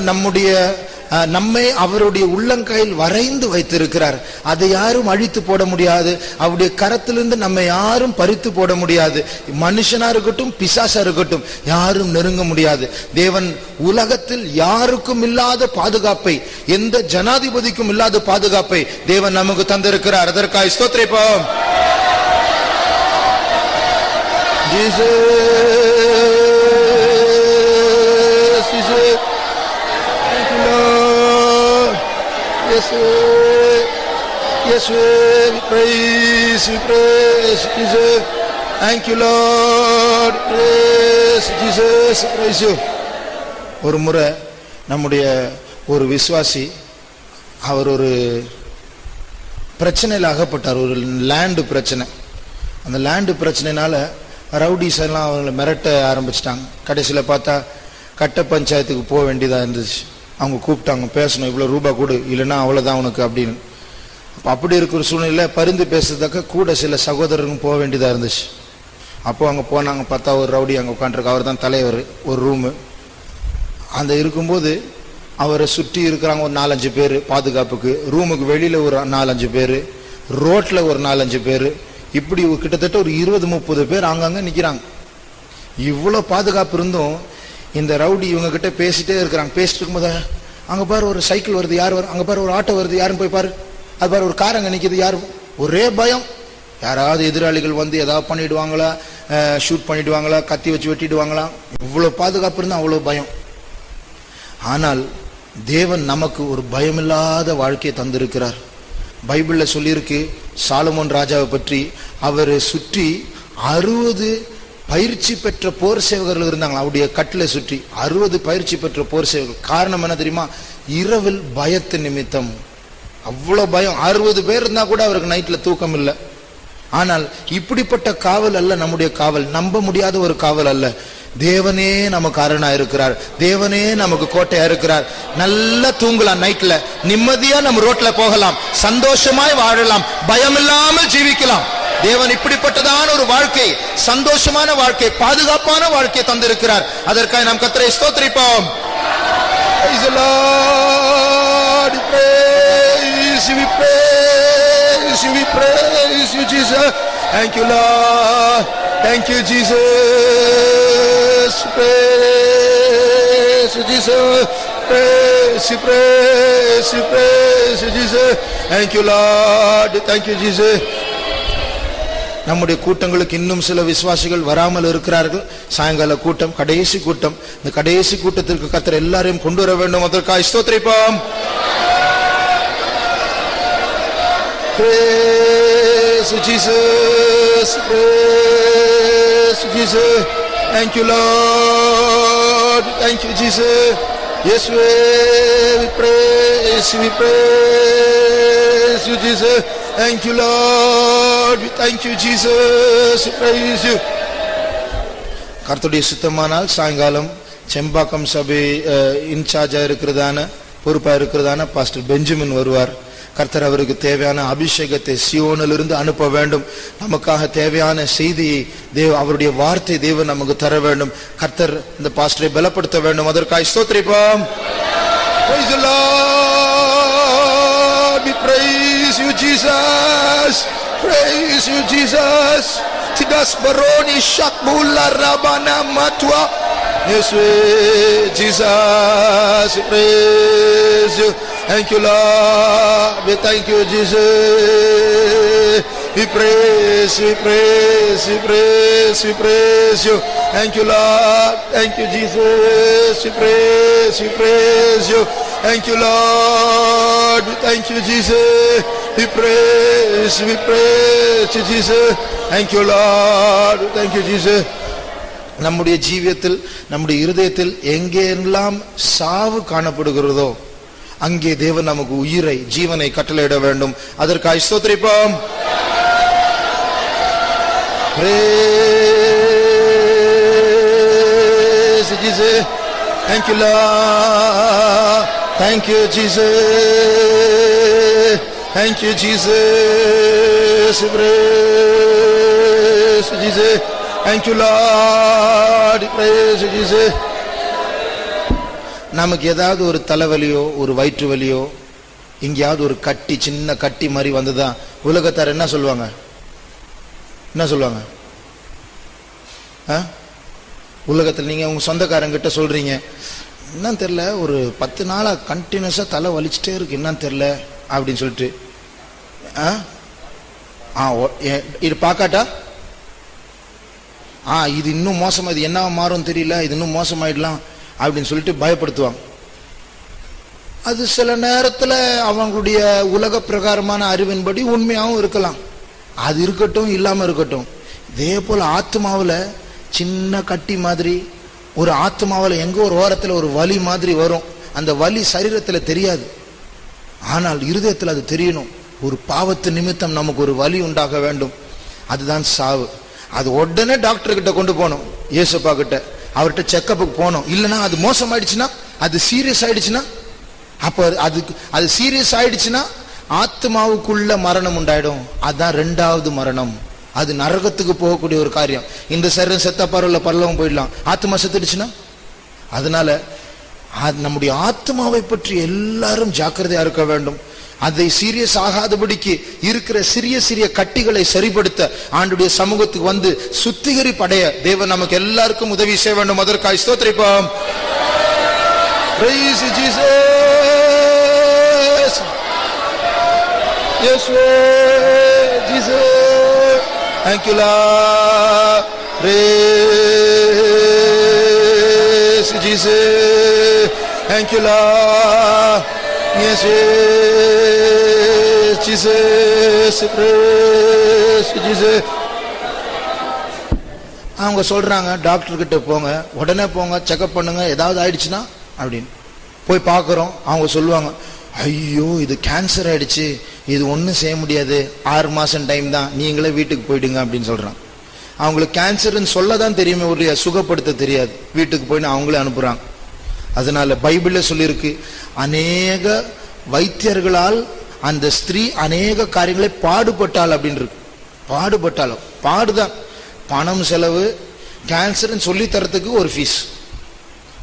நம்மை அவருடைய உள்ளங்கையில் வரைந்து வைத்திருக்கிறார். அதை யாரும் அழித்து போட முடியாது. அவருடைய கரத்திலிருந்து நம்மை யாரும் பறித்து போட முடியாது. மனுஷனா இருக்கட்டும், பிசாசா இருக்கட்டும், யாரும் நெருங்க முடியாது. தேவன் உலகத்தில் யாருக்கும் இல்லாத பாதுகாப்பை, எந்த ஜனாதிபதிக்கும் இல்லாத பாதுகாப்பை தேவன் நமக்கு தந்திருக்கிறார். அதற்காக ஸ்தோத்திரிப்போம். Yes, we praise Jesus. Thank you, Lord. Praise Jesus. Praise you. ஒரு முறை நம்முடைய ஒரு விசுவாசி அவர் ஒரு பிரச்சனையில் அகப்பட்டார். ஒரு லேண்டு பிரச்சனை. அந்த லேண்டு பிரச்சனைனால ரவுடிஸ் எல்லாம் அவங்களை மிரட்ட ஆரம்பிச்சிட்டாங்க. கடைசியில் பார்த்தா கட்ட பஞ்சாயத்துக்கு போக வேண்டியதாக இருந்துச்சு. அவங்க கூப்பிட்டாங்க, பேசணும், இவ்வளோ ரூபா கொடு, இல்லைன்னா அவ்வளோதான் உனக்கு அப்படின்னு. அப்படி இருக்கிற சூழ்நிலை பரிந்து பேசுறதுக்கு கூட சில சகோதரருங்க போக வேண்டியதாக இருந்துச்சு. அப்போ அங்கே போனாங்க. பார்த்தா ஒரு ரவுடி அங்கே உட்காந்துருக்கு. அவர் தான் தலைவர். ஒரு ரூமு அந்த இருக்கும்போது அவரை சுற்றி இருக்கிறாங்க ஒரு 4-5 பேர் பாதுகாப்புக்கு. ரூமுக்கு வெளியில் ஒரு 4-5 பேர், ரோட்டில் ஒரு 4-5 பேர், இப்படி கிட்டத்தட்ட ஒரு 20-30 பேர் அங்கங்கே நிற்கிறாங்க. இவ்வளோ பாதுகாப்பு இருந்தும் இந்த ரவுடி இவங்க கிட்ட பேசிட்டே இருக்கிறாங்க. பேசிட்டு இருக்கும்போது அங்கே பாரு ஒரு சைக்கிள் வருது, யார் வரும், அங்கே பாரு ஒரு ஆட்டோ வருது, யாருன்னு போய் பாரு, அது பாரு ஒரு கார் அங்கே நிற்கிது, யார். ஒரே பயம். யாராவது எதிராளிகள் வந்து ஏதாவது பண்ணிடுவாங்களா, ஷூட் பண்ணிடுவாங்களா, கத்தி வச்சு வெட்டிடுவாங்களா. இவ்வளோ பாதுகாப்பு இருந்தால் அவ்வளோ பயம். ஆனால் தேவன் நமக்கு ஒரு பயமில்லாத வாழ்க்கையை தந்திருக்கிறார். பைபிளில் சொல்லியிருக்கு சாலமோன் ராஜாவை பற்றி. அவரை சுற்றி 60 பயிற்சி பெற்ற போர் சேவகர்கள் இருந்தாங்க. அவருடைய கட்டிலை சுற்றி 60 பயிற்சி பெற்ற போர் சேவகர்கள். காரணம் என்ன தெரியுமா? இரவில் பயத்து நிமித்தம். அவ்வளோ பயம். 60 பேர் இருந்தா கூட அவருக்கு நைட்ல தூக்கம் இல்லை. ஆனால் இப்படிப்பட்ட காவல் அல்ல நம்முடைய காவல். நம்ப முடியாத ஒரு காவல் அல்ல. தேவனே நமக்கு அரணா இருக்கிறார். தேவனே நமக்கு கோட்டையா இருக்கிறார். நல்லா தூங்கலாம், நைட்ல நிம்மதியா நம்ம ரோட்ல போகலாம், சந்தோஷமாய் வாழலாம், பயம் இல்லாமல் ஜீவிக்கலாம். தேவன் இப்படிப்பட்டதான ஒரு வாழ்க்கை, சந்தோஷமான வாழ்க்கை, பாதுகாப்பான வாழ்க்கை தந்திருக்கிறார். அதற்காக நாம் கர்த்தரை ஸ்தோத்திரிப்போம். Praise the Lord. Praise you, we praise you, we praise you, Jesus. Thank you, Lord. Thank you, Jesus. Praise you, Jesus. Praise you, praise you, praise you, Jesus. Thank you, Lord. Thank you, Jesus. நம்முடைய கூட்டங்களுக்கு இன்னும் சில விசுவாசிகள் வராமல் இருக்கிறார்கள். சாயங்கால கூட்டம், கடைசி கூட்டம். இந்த கடைசி கூட்டத்திற்கு கர்த்தர் எல்லாரையும் கொண்டு வர வேண்டும். அதற்காக ஸ்தோத்திரிப்போம். Praise Jesus. Praise Jesus. Thank you, Lord. Thank you, Jesus. Yes, we praise you, we praise you, Jesus. Thank you, Lord. Thank you, Jesus. Praise you. கர்த்தருடைய சித்தமானால் சாயங்காலம் செம்பாக்கம் சபை இன்சார்ஜா இருக்கிறதான, பொறுப்பா இருக்கிறதான பாஸ்டர் பெஞ்சமின் வருவார். கர்த்தர் அவருக்கு தேவையான அபிஷேகத்தை சியோனிலிருந்து அனுப்ப வேண்டும். நமக்காக தேவையான செய்தியை அவருடைய வார்த்தை தேவன் நமக்கு தர வேண்டும். கர்த்தர் இந்த பாஸ்டரை பலப்படுத்த வேண்டும். அதற்காக ஸ்தோத்திரிப்போம். Praise the Lord. We praise you, Jesus. Praise you, Jesus. Tidas baroni shakbula rabana matwa. Yes, Jesus. Praise you. Thank you, Lord. We thank you, Jesus. We praise, we praise, we praise, we praise you. Thank you, Lord. Thank you, Jesus. We praise you. Thank you, Lord. We thank you, Jesus. We praise you, Jesus. Thank you, Lord. Thank you, Jesus. நம்முடைய ஜீவியத்தில், நம்முடைய இருதயத்தில் எங்கெல்லாம் சாவு காணப்படுகிறதோ அங்கே தேவன் நமக்கு உயிரை, ஜீவனை கட்டளையிட வேண்டும். அதற்காக ஸ்தோத்திரிப்போம். Praise Jesus. Thank you, Lord. Thank you, Jesus. Thank you, Jesus. Praise Jesus. Thank you, Lord. Praise Jesus. நமக்கு ஏதாவது ஒரு தலைவலியோ, ஒரு வயிற்று வலியோ, எங்கேயாவது ஒரு கட்டி, சின்ன கட்டி மாதிரி வந்ததா உலகத்தார் என்ன சொல்லுவாங்க? என்ன சொல்லுவாங்க? உலகத்தில் நீங்க உங்க சொந்தக்காரங்கிட்ட சொல்றீங்க, என்னன்னு தெரியல, ஒரு 10 நாளா கண்டினியூஸா தலை வலிச்சுட்டே இருக்கு, என்னன்னு தெரியல அப்படின்னு சொல்லிட்டு, இது பாக்காட்டா, இது இன்னும் மோசமா, இது என்ன மாறும் தெரியல, இது இன்னும் மோசமாயிடலாம் அப்படின்னு சொல்லிட்டு பயப்படுத்துவாங்க. அது சில நேரத்துல அவங்களுடைய உலக பிரகாரமான அறிவின்படி உண்மையாகவும் இருக்கலாம். அது இருக்கட்டும், இல்லாம இருக்கட்டும். இதே போல ஆத்மாவுல சின்ன கட்டி மாதிரி, ஒரு ஆத்மாவுல எங்க ஒரு ஓரத்துல ஒரு வலி மாதிரி வரும். அந்த வலி சரீரத்துல தெரியாது, ஆனால் இருதயத்துல அது தெரியணும். ஒரு பாவத்து நிமித்தம் நமக்கு ஒரு வலி உண்டாக வேண்டும், அதுதான் சாவு. அது உடனே டாக்டர் கிட்ட கொண்டு போகணும், இயேசுப்பா கிட்ட, அவர்கிட்ட செக்கப்புக்கு போகணும். இல்லைன்னா அது மோசமாயிடுச்சுன்னா, அது சீரியஸ் ஆயிடுச்சுன்னா, அப்ப அது சீரியஸ் ஆயிடுச்சுன்னா ஆத்மாவுக்குள்ள மரணம் உண்டாயிடும். அதுதான் 2வது மரணம். அது நரகத்துக்கு போகக்கூடிய ஒரு காரியம். இந்த சரீரம் செத்த பரவல பரலோகம் போயிடலாம், ஆத்மா செத்துடுச்சுன்னா. அதனால நம்முடைய ஆத்மாவை பற்றி எல்லாரும் ஜாக்கிரதையா இருக்க வேண்டும். அதை சீரியஸ் ஆகாதபடிக்கு இருக்கிற சிறிய சிறிய கட்டிகளை சரிப்படுத்த ஆண்டுடைய சமூகத்துக்கு வந்து சுத்திகரிப்படைய தேவன் நமக்கு எல்லாருக்கும் உதவி செய்ய வேண்டும். அதற்காக ஸ்தோத்திரிப்போம். Praise Jesus. Yes, Jesus. Thank you, Lord. Praise Jesus. Thank you, Lord. Yes, Jesus. Praise Jesus. அவங்க சொல்றாங்க, டாக்டர் கிட்ட போங்க, உடனே போங்க, செக்அப் பண்ணுங்க, ஏதாவது ஆயிடுச்சுன்னா அப்படின்னு போய் பார்க்குறோம். அவங்க சொல்லுவாங்க, ஐயோ இது கேன்சர் ஆயிடுச்சு, இது ஒன்றும் செய்ய முடியாது, 6 மாசம் டைம் தான், நீங்களே வீட்டுக்கு போயிடுங்க அப்படின்னு சொல்றாங்க. அவங்களுக்கு கேன்சர்னு சொல்லதான் தெரியுமே, ஒரு சுகப்படுத்த தெரியாது. வீட்டுக்கு போயின்னு அவங்களே அனுப்புறாங்க. அதனால பைபிள்ல சொல்லியிருக்கு, அநேக வைத்தியர்களால் அந்த ஸ்திரீ அநேக காரியங்களை பாடுபட்டாள் அப்படின்னு இருக்கு. பாடுபட்டாலும் பாடுதான், பணம் செலவு, கேன்சர்னு சொல்லி தரத்துக்கு ஒரு ஃபீஸ்,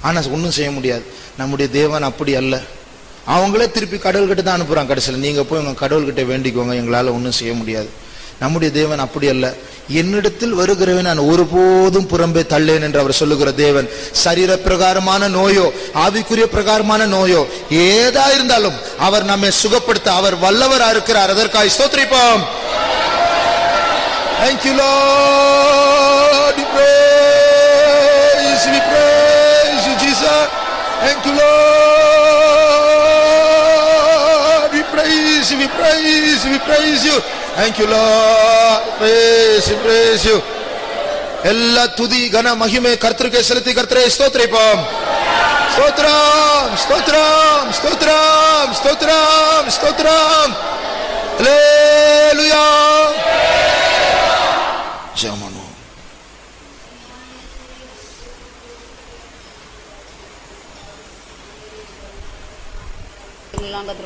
ஆனா ஒன்றும் செய்ய முடியாது. நம்முடைய தேவன் அப்படி அல்ல. அவங்களே திருப்பி கடவுள்கிட்ட தான் அனுப்புறாங்க. கடைசியில் நீங்க போய் உங்க கடவுள்கிட்ட வேண்டிக்கோங்க, எங்களால ஒன்றும் செய்ய முடியாது. நம்முடைய தேவன் அப்படி அல்ல. என்னிடத்தில் வருகிறவன் நான் ஒருபோதும் புறம்பே தள்ளேன் என்று அவர் சொல்லுகிற தேவன். சரீர பிரகாரமான நோயோ, ஆவிக்குரிய பிரகாரமான நோயோ, ஏதா இருந்தாலும் அவர் நம்மை சுகப்படுத்த அவர் வல்லவரா இருக்கிறார். அதற்காக ஸ்தோத்திரிப்போம். Thank you, Lord. We praise you, Jesus. Thank you, Lord. We praise you. Thank you, Lord. Praise you. எல்லா துதி கன மகிமை கர்த்தருக்கே செலுத்தி கர்த்தரை ஸ்தோத்திரிப்போம். ஸ்தோத்திரம், ஸ்தோத்திரம், ஸ்தோத்திரம், ஸ்தோத்திரம், ஸ்தோத்திரம். ஹல்லேலூயா. ஜெபம்.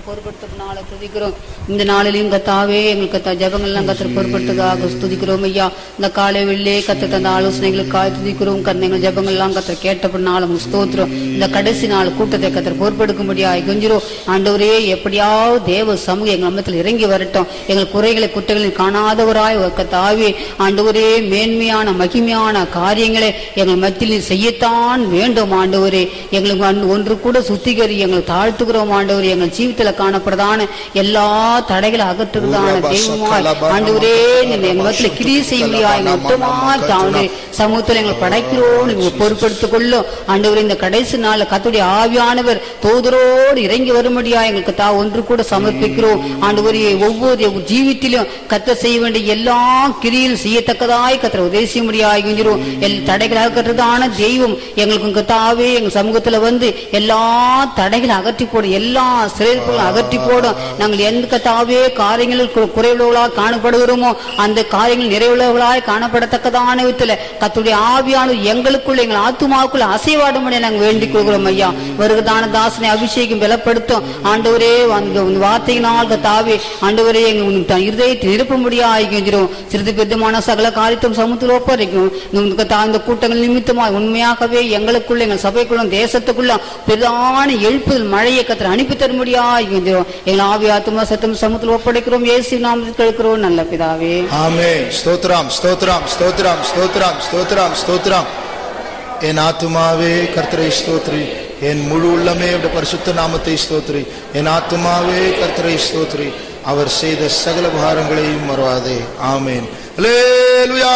பொறுப்படுத்துனால துதிக்கிறோம். இந்த நாளிலையும் கத்தாவே எங்களுக்கு ஜபங்கள்லாம் கத்திர பொறுப்படுத்துக்காக துதிக்கிறோம் ஐயா. இந்த காலை வெள்ளே கத்த தந்த ஆலோசனைகளுக்காக துதிக்கிறோம். எங்கள் ஜபங்கள்லாம் கத்திர கேட்டப்படினாலும் ஸ்தோத்திரம். இந்த கடைசி நாள் கூட்டத்தை கத்திர பொறுப்படுக்கும்படியாக கொஞ்சிரும் ஆண்டவரே. எப்படியாவது தேவ சமூகம் எங்கள் அம்மத்தில் இறங்கி வரட்டும். எங்கள் குறைகளை குட்டைகளை காணாதவராய் கத்தாவே ஆண்டவரே, மேன்மையான மகிமையான காரியங்களை எங்கள் மத்தியில் செய்யத்தான் வேண்டும் ஆண்டவரே. எங்களுக்கு ஒன்று கூட சுத்திகரி எங்களை தாழ்த்துக்கிறோம் ஆண்டவரே. எங்கள் எங்கள் ஜீவித்துல காணப்படுறதான எல்லா தடைகளை அகற்றுறதான தெய்வமாய் ஆண்டவரே நீங்க எங்க மத்தியில கிரியை செய்யும்படியா எங்க ஒட்டுமாய் தாழ்ந்து சமூகத்துல எங்களை படைக்கிறோம் நீங்க பொறுப்படுத்திக் கொள்ளும் ஆண்டவரே. இந்த கடைசி நாள்ல கர்த்தருடைய ஆவியானவர் தோதரோடு இறங்கி வரும்படியா எங்களுக்கு ஒன்று கூட சமர்ப்பிக்கிறோம் ஆண்டவரே. ஒவ்வொரு ஜீவித்திலும் கர்த்தர் செய்ய வேண்டிய எல்லா கிரியில் செய்யத்தக்கதாய் கர்த்தர் உதவி செய்யும்படியாய் தடைகளாக கட்டுறதான தெய்வம் எங்களுக்கு கர்த்தாவே எங்க சமூகத்துல வந்து எல்லா தடைகளை அகற்றி போடும், எல்லா சிறைப்புகளும் அகற்றி போடும். நாங்கள் எந்த கர்த்தாவே காரியங்களில் குறைவுள்ளவர்களாக காணப்படுகிறோமோ அந்த காரியங்கள் நிறைவுள்ளவர்களாய் காணப்படத்தக்கதான விதத்துல கர்த்தருடைய ஆவியானவர் எங்களுக்குள்ள எங்கள் ஆத்துமாவுக்குள்ள அசைவாடும்படி நாங்கள் வேண்டிக் கொள்கிறோம் ஐயா. வருகிறதான தாசனை அபிஷேகம் பலப்படுத்தும் ஆண்டவரே. வார்த்தையினால் கர்த்தாவே ஆண்டவரே எங்கள் இருதயத்தை நிரப்பும்படியா ஆகிக்கிறோம். சிறிது பெருமான சகல காரியத்தும் சமூகத்தில் ஒப்படைக்கும் இந்த கூட்டங்கள் நிமித்தமாக உண்மையாகவே எங்களுக்குள்ள எங்கள் சபைக்குள்ளும் தேசத்துக்குள்ள பெரிதான எழுப்புதல் மழையை கர்த்தர் அனுப்பி தரும்படியா ஆகிக்கிறோம். எங்கள் ஆவி ஆத்துமா சத்தம் சமூகத்தில் ஒப்படைக்கிறோம். இயேசு நாமத்தில் கேட்கிறோம் நல்ல பிதாவே. ஆமென். ஸ்தோத்திரம் ஸ்தோத்திரம் ஸ்தோத்திரம் ஸ்தோத்திரம் ஸ்தோத்திரம் ஸ்தோத்திரம். என் ஆத்துமாவே கர்த்தரை ஸ்தோத்திரி, என் முழு உள்ளமே பரிசுத்த நாமத்தை ஸ்தோத்திரி. என் ஆத்துமாவே கர்த்தரை ஸ்தோத்திரி, அவர் செய்த சகல உபகாரங்களையும் மறவாதே. ஆமென். அல்லேலூயா.